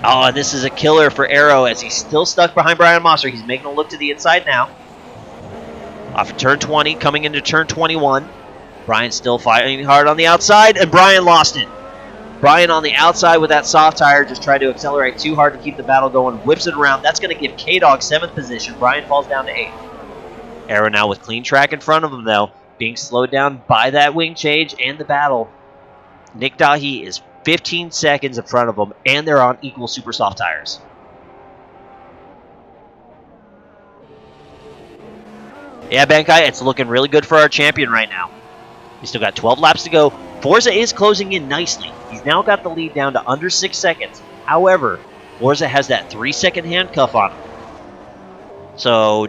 Oh, and this is a killer for Arrow as he's still stuck behind Brian Mosser. He's making a look to the inside now. Off of turn 20, coming into turn 21. Brian still fighting hard on the outside, and Brian lost it. Brian on the outside with that soft tire just tried to accelerate too hard to keep the battle going. Whips it around. That's going to give K-Dog 7th position. Brian falls down to 8th. Arrow now with clean track in front of him, though, being slowed down by that wing change and the battle. Nick Dahbi is 15 seconds in front of him, and they're on equal super soft tires. Yeah, Benkai, it's looking really good for our champion right now. He's still got 12 laps to go. Forza is closing in nicely. He's now got the lead down to under 6 seconds. However, Forza has that 3-second handcuff on him. So,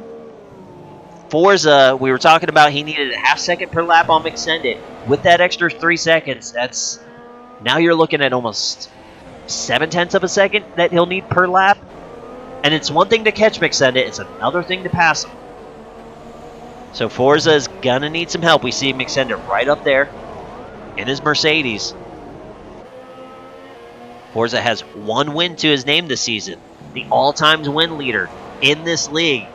Forza, we were talking about he needed a half second per lap on McSendit. With that extra 3 seconds, that's... Now you're looking at almost 0.7 of a second that he'll need per lap. And it's one thing to catch McSendit, it's another thing to pass him. So Forza is going to need some help. We see McSendit right up there in his Mercedes. Forza has 1 win to his name this season. The all-time win leader in this league.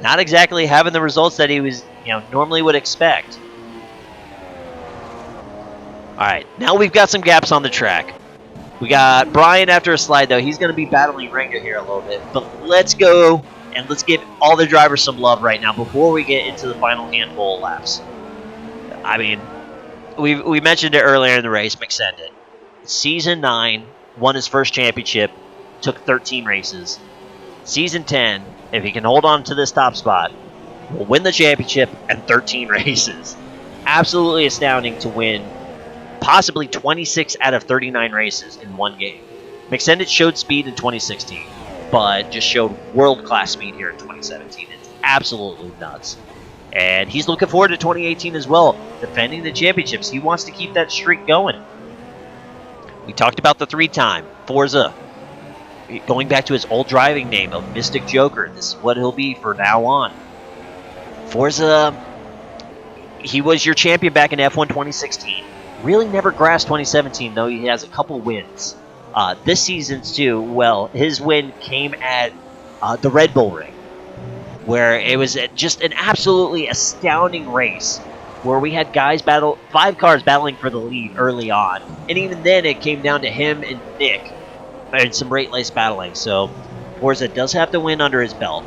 Not exactly having the results that he was, normally would expect. All right, now we've got some gaps on the track. We got Brian after a slide, though. He's going to be battling Ringo here a little bit. But let's go and let's give all the drivers some love right now before we get into the final handful of laps. I mean, we mentioned it earlier in the race, McSendit. Season 9, won his first championship, took 13 races. Season 10, if he can hold on to this top spot, will win the championship and 13 races. Absolutely astounding to win possibly 26 out of 39 races in one game. McSendit showed speed in 2016, but just showed world-class speed here in 2017. It's absolutely nuts. And he's looking forward to 2018 as well, defending the championships. He wants to keep that streak going. We talked about the 3-time Forza, going back to his old driving name of Mystic Joker. This is what he'll be for now on. Forza, he was your champion back in F1 2016. Really never grasped 2017, though he has a couple wins. This season's too, well, his win came at the Red Bull Ring, where it was just an absolutely astounding race, where we had guys 5 cars battling for the lead early on, and even then it came down to him and Nick, and some rate race battling. So Forza does have to win under his belt.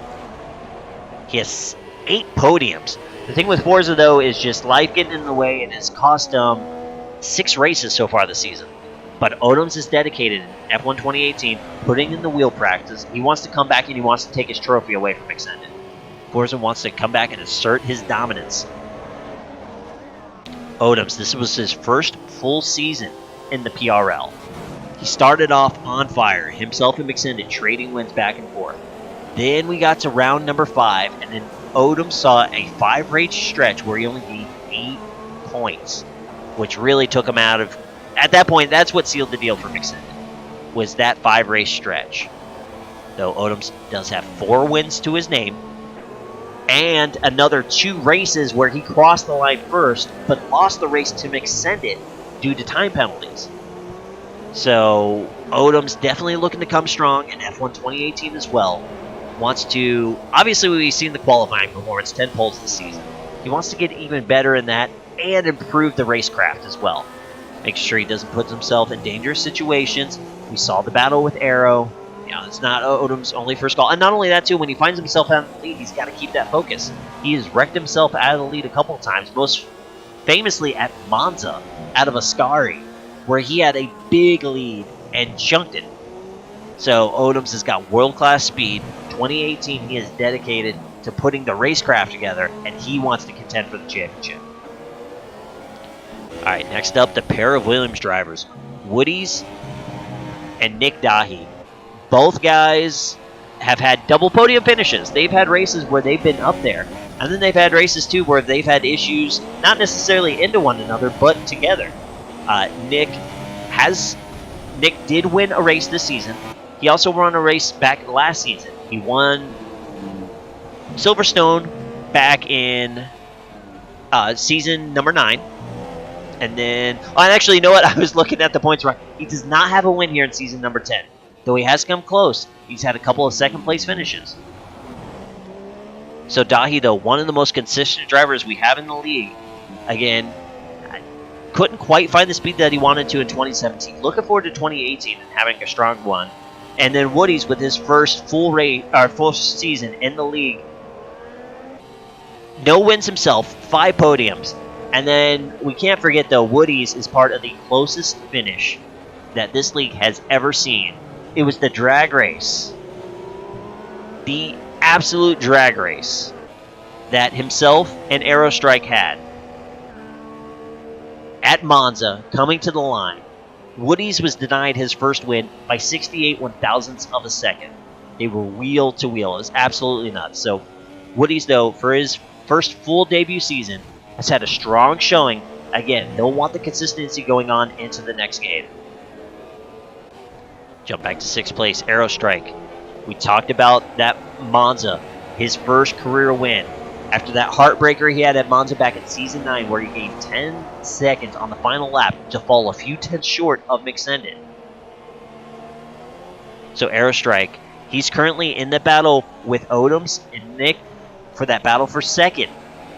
He has 8 podiums. The thing with Forza, though, is just life getting in the way, and it's cost him 6 races so far this season. But Odoms is dedicated in F1 2018, putting in the wheel practice. He wants to come back and he wants to take his trophy away from McSendit. Forza wants to come back and assert his dominance. Odoms, this was his first full season in the PRL. He started off on fire, himself and McSendit trading wins back and forth. Then we got to round number 5, and then Odom saw a 5-race stretch where he only gained 8 points, which really took him out of... At that point, that's what sealed the deal for McSenden, was that 5-race stretch. Though Odom does have 4 wins to his name, and another 2 races where he crossed the line first, but lost the race to McSenden due to time penalties. So Odom's definitely looking to come strong in F1 2018 as well. Wants to, obviously we've seen the qualifying performance, 10 poles this season. He wants to get even better in that and improve the racecraft as well. Make sure he doesn't put himself in dangerous situations. We saw the battle with Arrow. You know, it's not Odom's only first call. And not only that, too, when he finds himself out in the lead, he's got to keep that focus. He has wrecked himself out of the lead a couple of times, most famously at Monza, out of Ascari, where he had a big lead and chunked it. So Odom's has got world-class speed. 2018, he is dedicated to putting the racecraft together, and he wants to contend for the championship. All right, next up, the pair of Williams drivers, Woody's and Nick Dahbi. Both guys have had double podium finishes. They've had races where they've been up there, and then they've had races too where they've had issues, not necessarily into one another, but together. Nick did win a race this season. He also won a race back last season. He won Silverstone back in season number 9. And then, and actually, you know what? I was looking at the points right. He does not have a win here in season number 10. Though he has come close, he's had a couple of second-place finishes. So Dahbi, though, one of the most consistent drivers we have in the league, again, couldn't quite find the speed that he wanted to in 2017. Looking forward to 2018 and having a strong one. And then Woody's with his first full season in the league. No wins himself, 5 podiums. And then we can't forget, though, Woody's is part of the closest finish that this league has ever seen. It was the drag race. The absolute drag race that himself and Aerostrike had. At Monza, coming to the line, Woody's was denied his first win by 68 one-thousandths of a second. They were wheel to wheel. It was absolutely nuts. So Woody's, though, for his first full debut season, has had a strong showing. Again, they'll want the consistency going on into the next game. Jump back to 6th place, Aerostrike. We talked about that Monza, his first career win. After that heartbreaker he had at Monza back in Season 9, where he gained 10 seconds on the final lap to fall a few tenths short of McSenden. So Aerostrike, he's currently in the battle with Odoms and Nick for that battle for second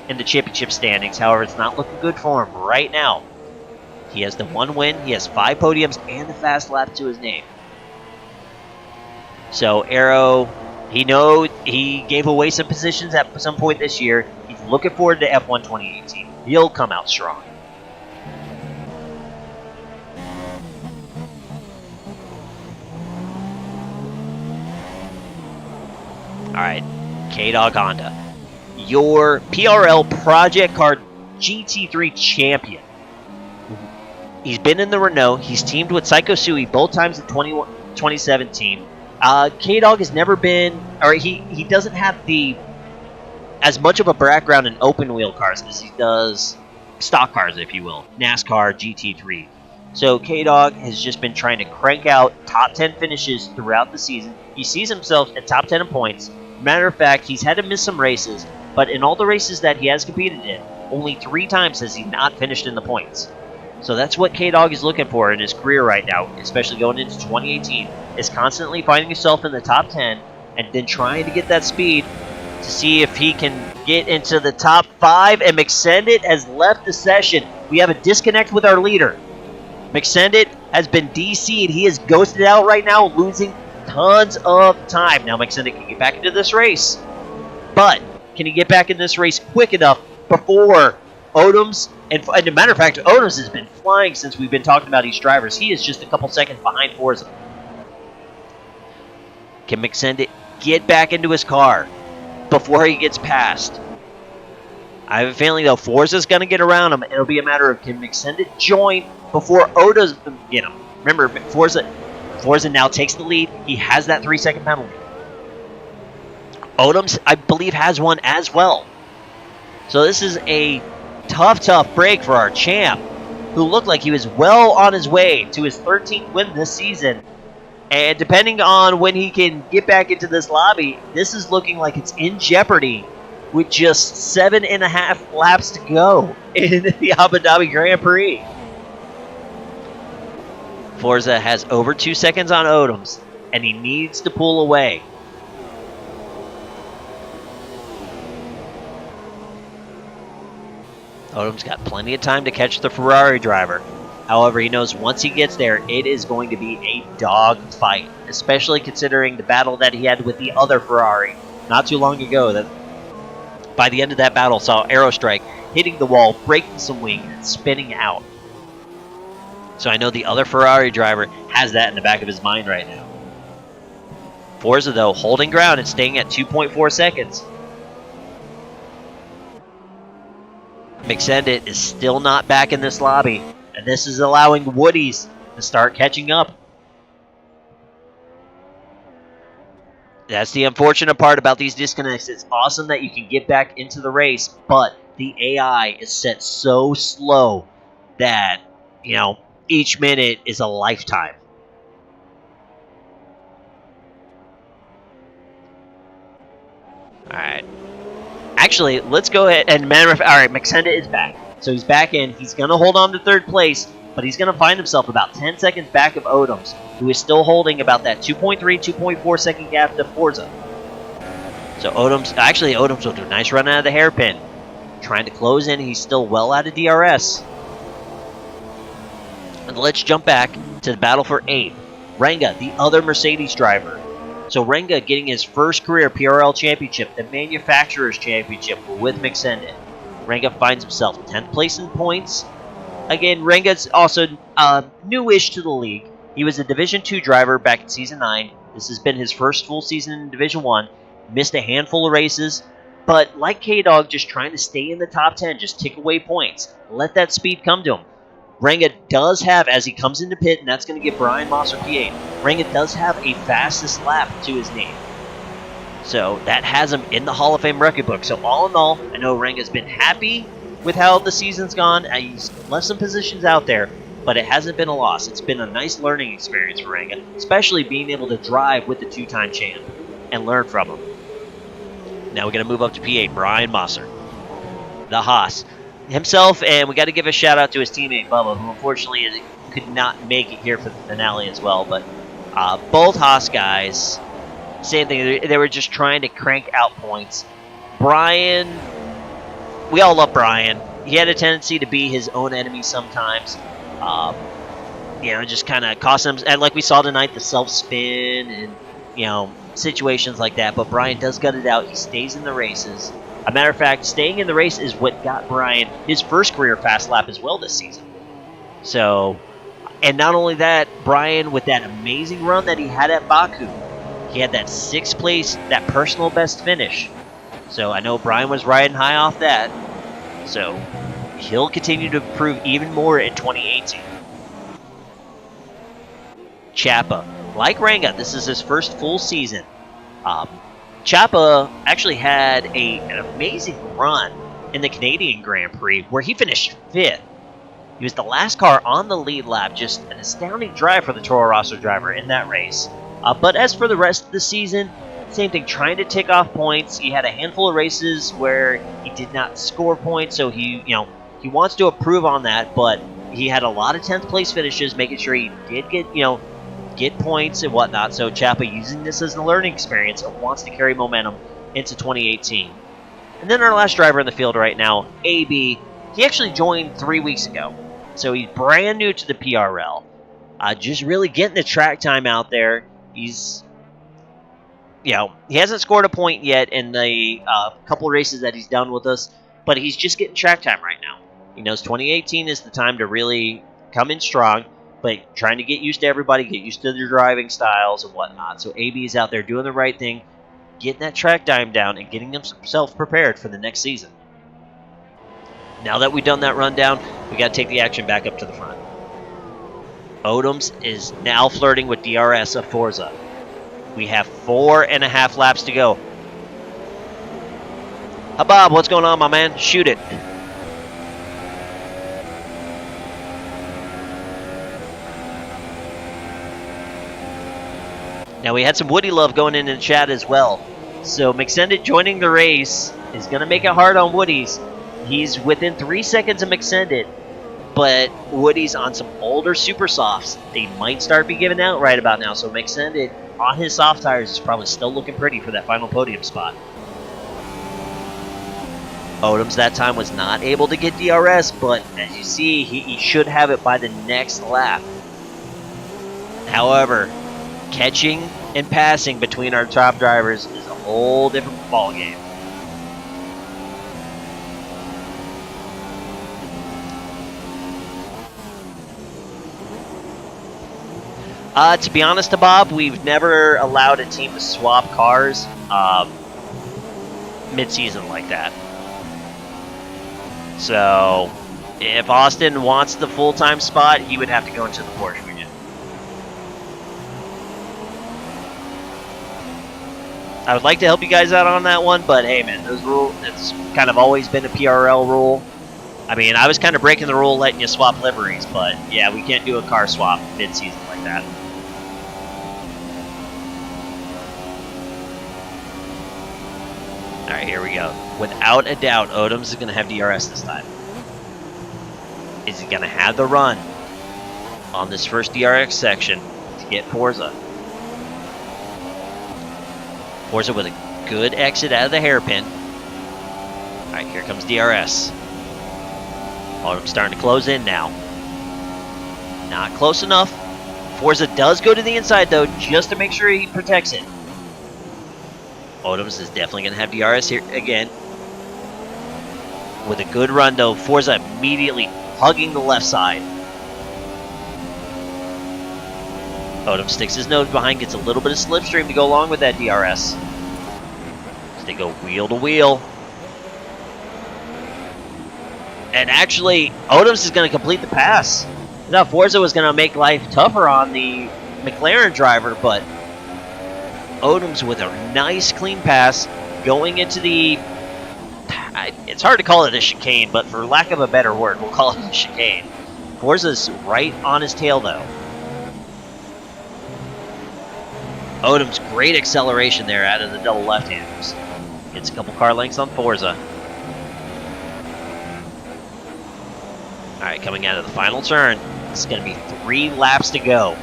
in the championship standings. However, it's not looking good for him right now. He has the 1 win, he has 5 podiums, and the fast lap to his name. So Aero, he gave away some positions at some point this year. He's looking forward to F1 2018. He'll come out strong. All right, K-Dog Honda, your PRL Project Car GT3 champion. He's been in the Renault. He's teamed with Psycho Sui both times in 2017. K-Dog has never been, or he doesn't have as much of a background in open wheel cars as he does stock cars, if you will, NASCAR GT3. So K-Dog has just been trying to crank out top 10 finishes throughout the season. He sees himself at top 10 in points. Matter of fact, he's had to miss some races, but in all the races that he has competed in, only 3 times has he not finished in the points. So that's what K-Dog is looking for in his career right now, especially going into 2018, is constantly finding himself in the top 10 and then trying to get that speed to see if he can get into the top 5. And McSenden has left the session. We have a disconnect with our leader. McSenden has been DC'd. He is ghosted out right now, losing tons of time. Now McSenden can get back into this race, but can he get back in this race quick enough before Odoms? And as a matter of fact, Odoms has been flying since we've been talking about these drivers. He is just a couple seconds behind Forza. Can McSenden get back into his car before he gets passed? I have a feeling, though, Forza's going to get around him. It'll be a matter of, can McSenden join before Odoms get him? Remember, Forza now takes the lead. He has that 3-second penalty. Odoms, I believe, has one as well. So this is a tough break for our champ, who looked like he was well on his way to his 13th win this season. And depending on when he can get back into this lobby, this is looking like it's in jeopardy with just 7.5 laps to go in the Abu Dhabi Grand Prix. Forza has over 2 seconds on Odoms, and he needs to pull away. Odom's got plenty of time to catch the Ferrari driver. However, he knows once he gets there, it is going to be a dog fight, especially considering the battle that he had with the other Ferrari not too long ago. That by the end of that battle saw Aerostrike hitting the wall, breaking some wing, and spinning out. So I know the other Ferrari driver has that in the back of his mind right now. Forza, though, holding ground and staying at 2.4 seconds. McSendit is still not back in this lobby, and this is allowing Woodies to start catching up. That's the unfortunate part about these disconnects. It's awesome that you can get back into the race, but the AI is set so slow that, each minute is a lifetime. Alright. Actually, let's go ahead and alright, McSendit is back. So he's back in. He's going to hold on to third place, but he's going to find himself about 10 seconds back of Odoms, who is still holding about that 2.3, 2.4 second gap to Forza. So Odoms will do a nice run out of the hairpin. Trying to close in. He's still well out of DRS. And let's jump back to the battle for Abe. Renga, the other Mercedes driver. So Renga getting his first career PRL championship, the Manufacturers Championship with McSendit. Renga finds himself 10th place in points. Again, Renga's also newish to the league. He was a Division 2 driver back in Season 9. This has been his first full season in Division 1. Missed a handful of races, but like K-Dog, just trying to stay in the top 10, just tick away points. Let that speed come to him. Renga does have, as he comes into pit, and that's going to give Brian Moss P8, Renga does have a fastest lap to his name. So that has him in the Hall of Fame record book. So all in all, I know Renga's been happy with how the season's gone. He's left some positions out there, but it hasn't been a loss. It's been a nice learning experience for Renga, especially being able to drive with the two-time champ and learn from him. Now we're going to move up to P8, Brian Mosser, the Haas himself, and we got to give a shout out to his teammate Bubba, who unfortunately could not make it here for the finale as well. But both Haas guys, same thing. They were just trying to crank out points. Brian, we all love Brian. He had a tendency to be his own enemy sometimes. Just kind of cost him, and like we saw tonight, the self-spin and situations like that. But Brian does gut it out. He stays in the races. A matter of fact, staying in the race is what got Brian his first career fast lap as well this season. So, and not only that, Brian, with that amazing run that he had at Baku, he had that 6th place, that personal best finish. So I know Brian was riding high off that. So he'll continue to improve even more in 2018. Chapa, like Renga, this is his first full season. Chapa actually had an amazing run in the Canadian Grand Prix where he finished 5th. He was the last car on the lead lap, just an astounding drive for the Toro Rosso driver in that race. But as for the rest of the season, same thing, trying to tick off points. He had a handful of races where he did not score points, so he wants to improve on that, but he had a lot of 10th place finishes, making sure he did get points and whatnot. So Chapa using this as a learning experience and wants to carry momentum into 2018. And then our last driver in the field right now, AB, he actually joined 3 weeks ago. So he's brand new to the PRL. Just really getting the track time out there. He's, he hasn't scored a point yet in the couple races that he's done with us, but he's just getting track time right now. He knows 2018 is the time to really come in strong, but trying to get used to everybody, get used to their driving styles and whatnot. So AB is out there doing the right thing, getting that track time down, and getting himself prepared for the next season. Now that we've done that rundown, we got to take the action back up to the front. Odoms is now flirting with DRS of Forza. We have 4.5 laps to go. Bob, what's going on, my man? Shoot it. Now, we had some Woody love going in the chat as well. So, McSendit joining the race is going to make it hard on Woody's. He's within 3 seconds of McSendit, but Woody's on some older super softs. They might start be giving out right about now, so McSendit on his soft tires is probably still looking pretty for that final podium spot. Odoms that time was not able to get DRS, but as you see, he should have it by the next lap. However, catching and passing between our top drivers is a whole different ball game. To be honest, Bob, we've never allowed a team to swap cars mid-season like that. So, if Austin wants the full-time spot, he would have to go into the Porsche region. I would like to help you guys out on that one, but hey, man, those rules, it's kind of always been a PRL rule. I mean, I was kind of breaking the rule letting you swap liveries, but yeah, we can't do a car swap mid-season like that. Alright, here we go. Without a doubt, Odoms is going to have DRS this time. Is he going to have the run on this first DRX section to get Forza? Forza with a good exit out of the hairpin. Alright, here comes DRS. Odoms starting to close in now. Not close enough. Forza does go to the inside, though, just to make sure he protects it. Odoms is definitely going to have DRS here again. With a good run, though, Forza immediately hugging the left side. Odoms sticks his nose behind, gets a little bit of slipstream to go along with that DRS. So they go wheel to wheel. And actually, Odoms is going to complete the pass. Now, Forza was going to make life tougher on the McLaren driver, but Odoms with a nice clean pass going into the... It's hard to call it a chicane, but for lack of a better word, we'll call it a chicane. Forza's right on his tail, though. Odoms, great acceleration there out of the double left-handers. Gets a couple car lengths on Forza. Alright, coming out of the final turn. It's going to be 3 laps to go.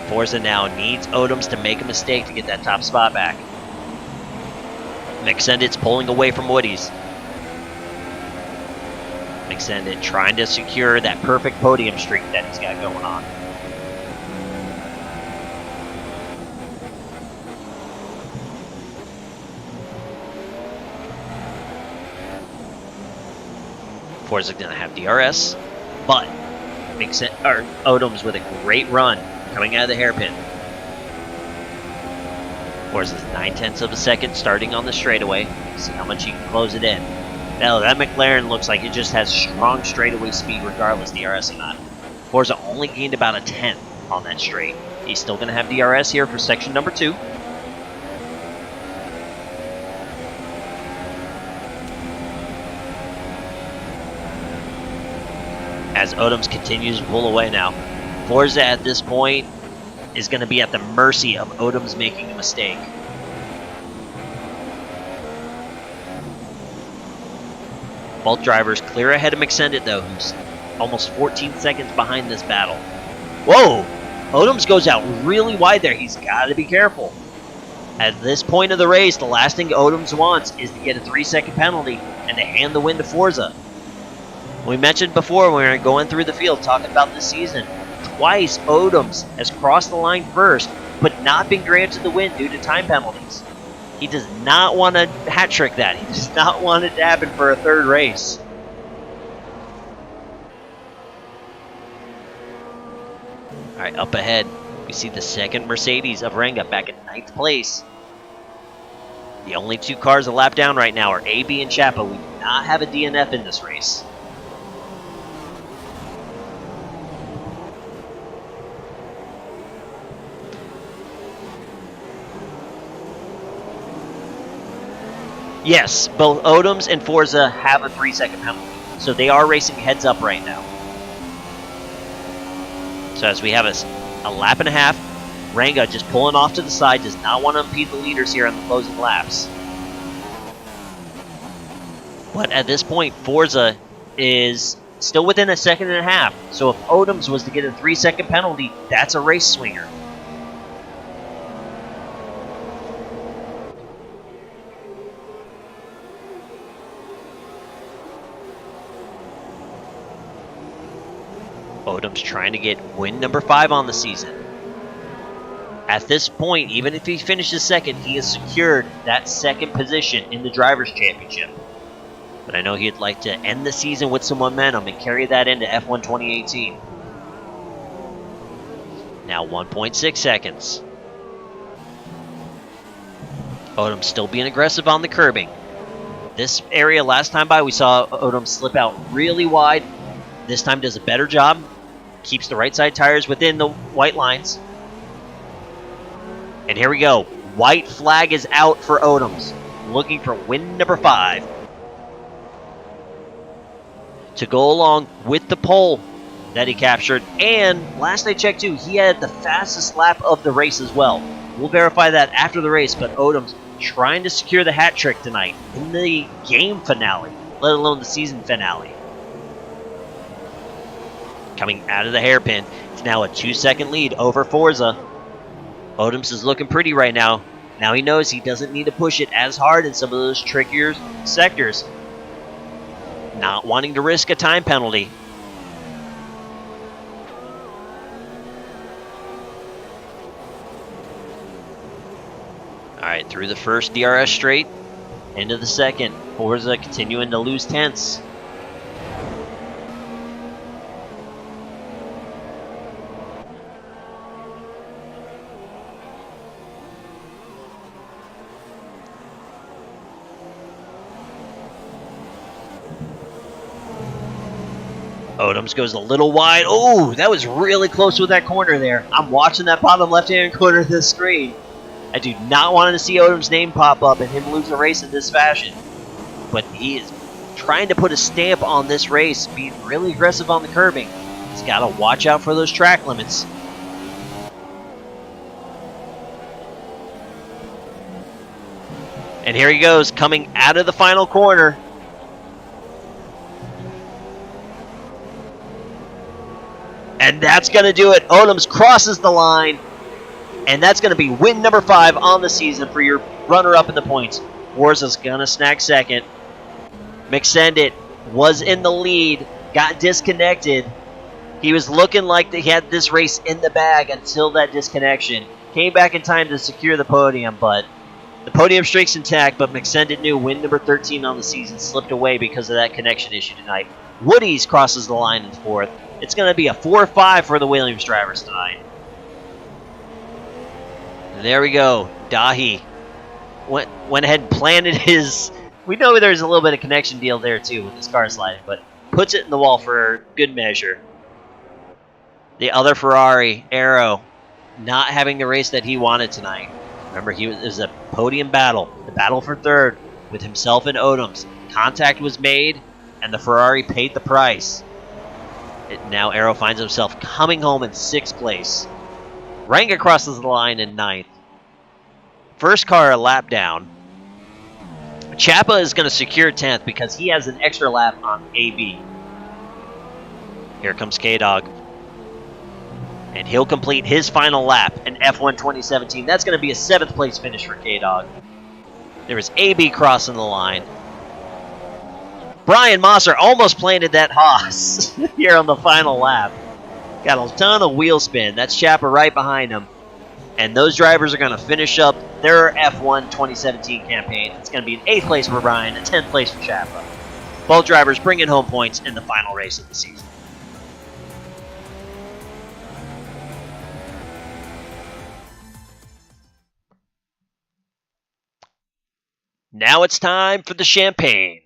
Forza now needs Odoms to make a mistake to get that top spot back. McSendit's pulling away from Woody's. McSendit trying to secure that perfect podium streak that he's got going on. Forza's going to have DRS, but Odoms with a great run coming out of the hairpin. Forza's 9/10 of a second starting on the straightaway. See how much he can close it in. Now, that McLaren looks like it just has strong straightaway speed regardless DRS or not. Forza only gained about a 10th on that straight. He's still going to have DRS here for section number 2. As Odoms continues to pull away now. Forza at this point is going to be at the mercy of Odoms making a mistake. Both drivers clear ahead of McSendit, though, who's almost 14 seconds behind this battle. Whoa! Odoms goes out really wide there. He's got to be careful. At this point of the race, the last thing Odoms wants is to get a 3-second penalty and to hand the win to Forza. We mentioned before when we were going through the field talking about this season, twice Odoms has crossed the line first, but not been granted the win due to time penalties. He does not want to hat trick that. He does not want it to happen for a third race. Alright, up ahead, we see the second Mercedes of Renga back in 9th place. The only 2 cars a lap down right now are AB and Chapa. We do not have a DNF in this race. Yes, both Odoms and Forza have a 3-second penalty, so they are racing heads up right now. So as we have a lap and a half, Ranga just pulling off to the side, does not want to impede the leaders here on the closing laps. But at this point, Forza is still within a second and a half. So if Odoms was to get a 3-second penalty, that's a race swinger. Odoms trying to get win number 5 on the season. At this point, even if he finishes second, he has secured that second position in the Drivers' Championship. But I know he'd like to end the season with some momentum and carry that into F1 2018. Now 1.6 seconds. Odom still being aggressive on the curbing. This area last time by, we saw Odom slip out really wide. This time does a better job. Keeps the right side tires within the white lines. And here we go. White flag is out for Odoms. Looking for win number 5. To go along with the pole that he captured. And last I checked too, he had the fastest lap of the race as well. We'll verify that after the race, but Odoms trying to secure the hat trick tonight in the game finale, let alone the season finale. Coming out of the hairpin, it's now a 2-second lead over Forza. Odoms is looking pretty right now. Now he knows he doesn't need to push it as hard in some of those trickier sectors. Not wanting to risk a time penalty. Alright, through the first DRS straight, into the second. Forza continuing to lose tenths. Odoms goes a little wide. Oh, that was really close with that corner there. I'm watching that bottom left-hand corner of the screen. I do not want to see Odom's name pop up and him lose a race in this fashion. But he is trying to put a stamp on this race, being really aggressive on the curbing. He's got to watch out for those track limits. And here he goes, coming out of the final corner. And that's going to do it. Odoms crosses the line. And that's going to be win number 5 on the season for your runner-up in the points. Forza's going to snag second. McSendit was in the lead. Got disconnected. He was looking like he had this race in the bag until that disconnection. Came back in time to secure the podium, but the podium streak's intact, but McSendit knew win number 13 on the season slipped away because of that connection issue tonight. Woody's crosses the line in 4th. It's going to be a 4-5 for the Williams drivers tonight. And there we go. Dahbi went ahead and planted his... We know there's a little bit of connection deal there too with this car sliding, but puts it in the wall for good measure. The other Ferrari, Arrow, not having the race that he wanted tonight. Remember, it was a podium battle, the battle for 3rd with himself and Odoms. Contact was made, and the Ferrari paid the price. Now Arrow finds himself coming home in 6th place. Ranga crosses the line in 9th. First car a lap down. Chapa is going to secure 10th because he has an extra lap on AB. Here comes K-Dog. And he'll complete his final lap in F1 2017. That's going to be a 7th place finish for K-Dog. There was AB crossing the line. Brian Mosser almost planted that Haas here on the final lap. Got a ton of wheel spin. That's Chapa right behind him. And those drivers are going to finish up their F1 2017 campaign. It's going to be an 8th place for Brian, a 10th place for Chapa. Both drivers bringing home points in the final race of the season. Now it's time for the champagne.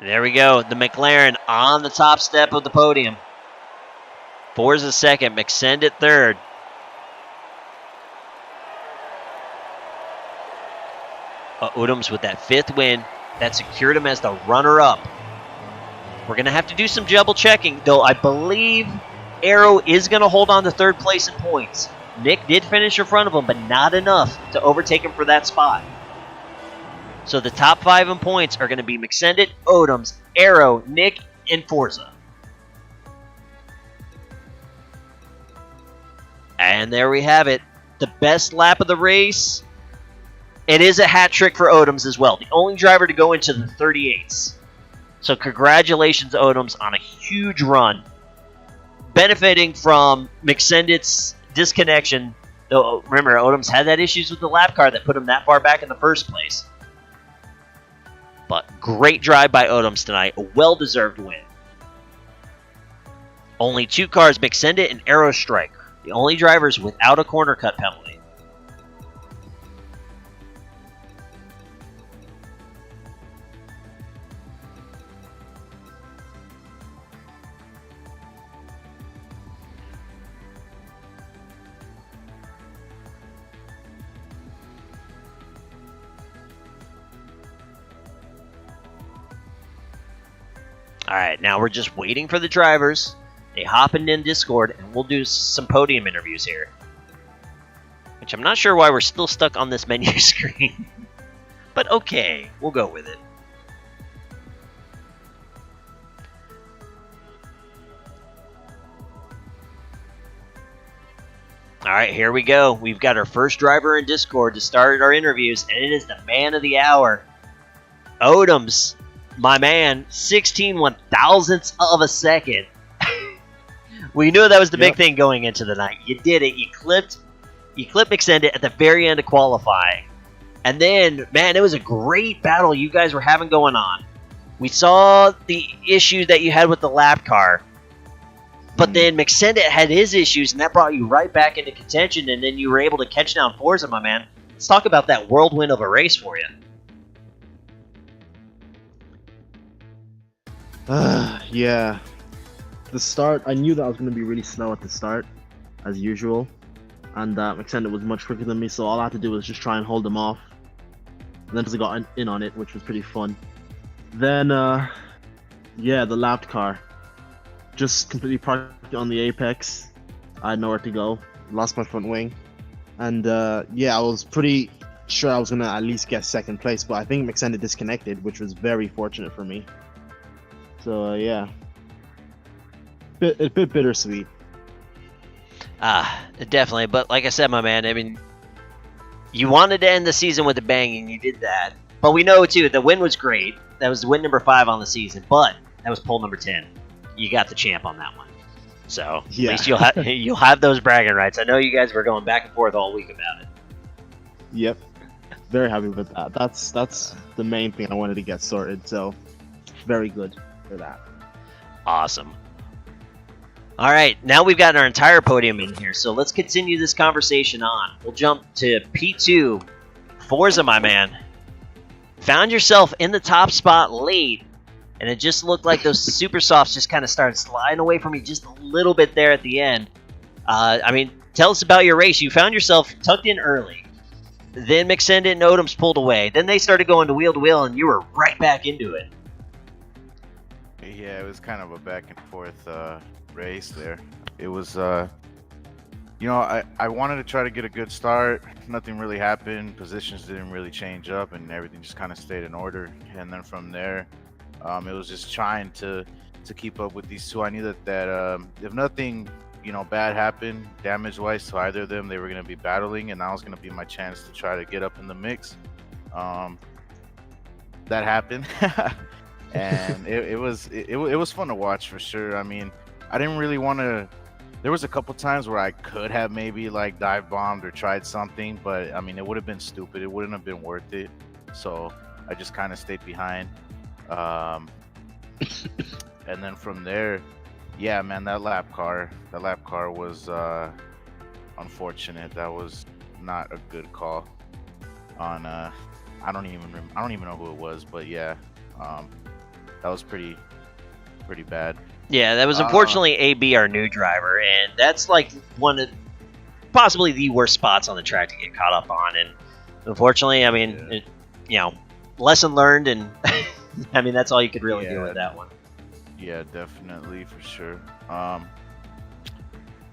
There we go. The McLaren on the top step of the podium. Forza 2nd, McSendit 3rd. Odoms with that 5th win. That secured him as the runner-up. We're going to have to do some double checking, though I believe Arrow is going to hold on to 3rd place in points. Nick did finish in front of him, but not enough to overtake him for that spot. So the top 5 in points are going to be McSendit, Odoms, Arrow, Nick, and Forza. And there we have it. The best lap of the race. It is a hat trick for Odoms as well. The only driver to go into the 38s. So congratulations, Odoms, on a huge run. Benefiting from McSendit's disconnection. Though, remember, Odoms had that issues with the lap car that put him that far back in the first place. But great drive by Odoms tonight. A well-deserved win. Only 2 cars, McSendit and Arrow Striker. The only drivers without a corner cut penalty. Alright, now we're just waiting for the drivers. They hop in Discord, and we'll do some podium interviews here. Which I'm not sure why we're still stuck on this menu screen. But okay, we'll go with it. Alright, here we go. We've got our first driver in Discord to start our interviews, and it is the man of the hour. Odoms, my man, 16 1,000ths of a second. We knew that was the big thing going into the night. You did it. You clipped McSendit at the very end of qualifying. And then, man, it was a great battle you guys were having going on. We saw the issues that you had with the lap car. But then McSendit had his issues, and that brought you right back into contention, and then you were able to catch down Forza, my man. Let's talk about that whirlwind of a race for you. Yeah. The start, I knew that I was going to be really slow at the start, as usual. And McSendit was much quicker than me, so all I had to do was just try and hold him off. And then I got in on it, which was pretty fun. Then, yeah, the lapped car. Just completely parked on the apex. I had nowhere to go. Lost my front wing. And, yeah, I was pretty sure I was going to at least get 2nd place, but I think McSendit disconnected, which was very fortunate for me. So, yeah. A bit bittersweet. Definitely. But like I said, my man, I mean, you wanted to end the season with a bang, and you did that. But we know, too, the win was great. That was win number 5 on the season. But that was pole number 10. You got the champ on that one. So, yeah. At least you'll have those bragging rights. I know you guys were going back and forth all week about it. Yep. Very happy with that. That's the main thing I wanted to get sorted. So, very good for that. Awesome. All right, now we've got our entire podium in here, so let's continue this conversation on. We'll jump to P2. Forza, my man. Found yourself in the top spot late, and it just looked like those super softs just kind of started sliding away from you just a little bit there at the end. I mean, tell us about your race. You found yourself tucked in early. Then McSendit and Odoms pulled away. Then they started going to wheel, and you were right back into it. Yeah, it was kind of a back and forth race there. It was, you know, I wanted to try to get a good start. Nothing really happened. Positions didn't really change up, and everything just kind of stayed in order. And then from there, it was just trying to keep up with these two. I knew that if nothing, you know, bad happened damage-wise to either of them, they were going to be battling, and that was going to be my chance to try to get up in the mix. That happened. And it was fun to watch for sure. I mean, I didn't really want to. There was a couple times where I could have maybe like dive bombed or tried something, but I mean, it would have been stupid. It wouldn't have been worth it. So I just kind of stayed behind. And then from there, yeah, man, that lap car was unfortunate. That was not a good call. On I don't even know who it was, but yeah. That was pretty bad. Yeah, that was unfortunately AB, our new driver, and that's like one of possibly the worst spots on the track to get caught up on. And unfortunately, I mean, lesson learned, and I mean that's all you could really do with that one. Yeah, definitely for sure.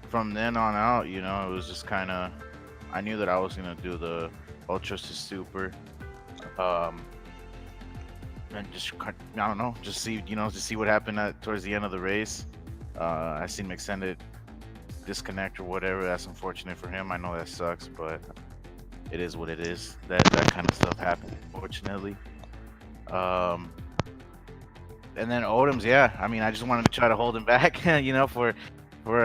From then on out, it was just kind of, I knew that I was gonna do the Ultra to Super, and just I don't know, just see what happened towards the end of the race. I seen McSendit disconnect or whatever. That's unfortunate for him. I know that sucks, but it is what it is. That kind of stuff happened, unfortunately. And then Odoms, yeah. I mean, I just wanted to try to hold him back, for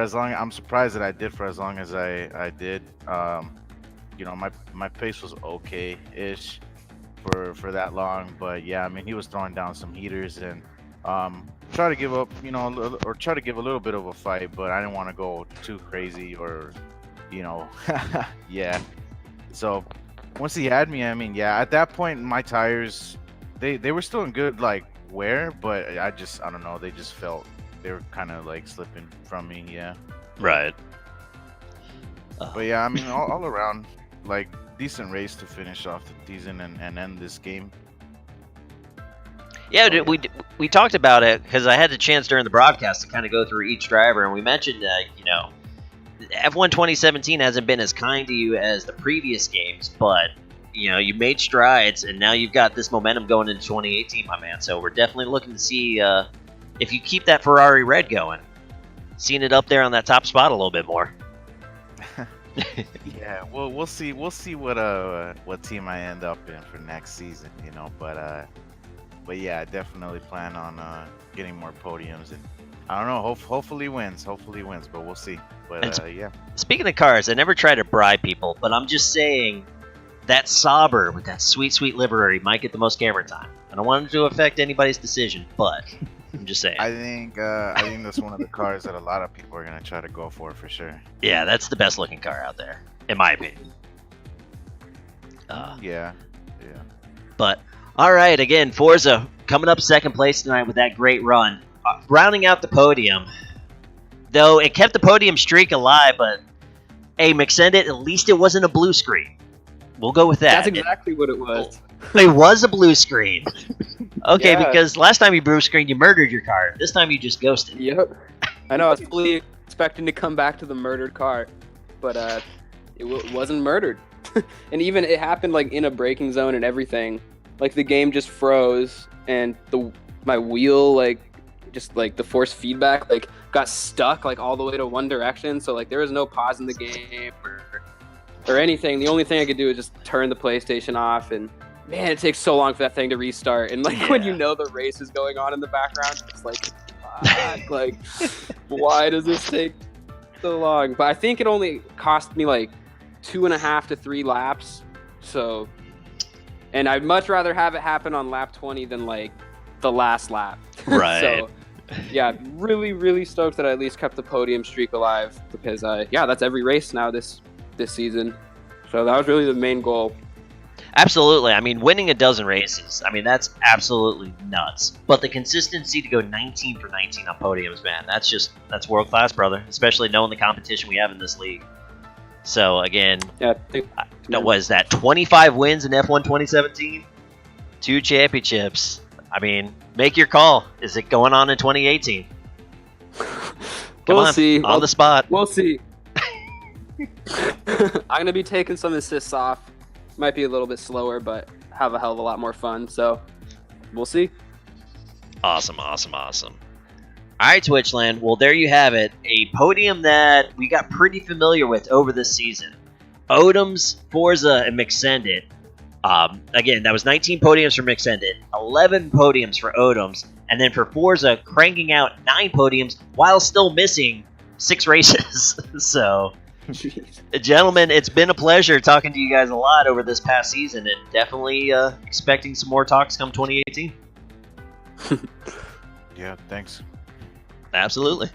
as long. I'm surprised that I did for as long as I did. My pace was okay-ish for that long, but yeah, I mean, he was throwing down some heaters and try to give up, or try to give a little bit of a fight, but I didn't want to go too crazy or, yeah. So once he had me, I mean, yeah, at that point, my tires, they were still in good wear, but I don't know, they just felt they were kind of slipping from me, yeah. Right. But yeah, I mean, all around, decent race to finish off the season and end this game. Yeah, we talked about it because I had the chance during the broadcast to kind of go through each driver, and we mentioned that F1 2017 hasn't been as kind to you as the previous games, but you made strides, and now you've got this momentum going into 2018, my man. So we're definitely looking to see if you keep that Ferrari red going, seeing it up there on that top spot a little bit more. Yeah, well, we'll see what team I end up in for next season, but yeah, I definitely plan on getting more podiums, and I don't know, hopefully wins, but we'll see. But yeah. Speaking of cars, I never try to bribe people, but I'm just saying that Sauber with that sweet livery might get the most camera time. I don't want it to affect anybody's decision, but I'm just saying. I think that's one of the cars that a lot of people are gonna try to go for sure. Yeah, that's the best looking car out there, in my opinion. Yeah. But all right, again, Forza coming up second place tonight with that great run, rounding out the podium. Though it kept the podium streak alive, but hey, McSendit, at least it wasn't a blue screen. We'll go with that. That's exactly what it was. It was a blue screen. Okay, Yeah. because last time you blue screened, you murdered your car. This time you just ghosted. Yep. I know. I was fully expecting to come back to the murdered car, but it wasn't murdered. And even it happened in a braking zone and everything. The game just froze, and my wheel just the force feedback got stuck all the way to one direction. So there was no pause in the game or anything. The only thing I could do is just turn the PlayStation off, and man, it takes so long for that thing to restart. And when the race is going on in the background, it's fuck, why does this take so long? But I think it only cost me 2.5 to 3 laps. So, and I'd much rather have it happen on lap 20 than the last lap. Right. So, yeah, really, really stoked that I at least kept the podium streak alive, because that's every race now this season. So that was really the main goal. Absolutely. I mean, winning a dozen races, I mean, that's absolutely nuts. But the consistency to go 19 for 19 on podiums, man, that's world class, brother, especially knowing the competition we have in this league. So, again, what was that, 25 wins in F1 2017? 2 championships. I mean, make your call. Is it going on in 2018? We'll see. On the spot. We'll see. I'm going to be taking some assists off. Might be a little bit slower, but have a hell of a lot more fun. So, we'll see. Awesome. All right, Twitchland. Well, there you have it. A podium that we got pretty familiar with over this season. Odoms, Forza, and McSendit. Again, that was 19 podiums for McSendit, 11 podiums for Odoms, and then for Forza, cranking out 9 podiums while still missing 6 races. So, gentlemen, it's been a pleasure talking to you guys a lot over this past season, and definitely expecting some more talks come 2018. Yeah, thanks. Absolutely.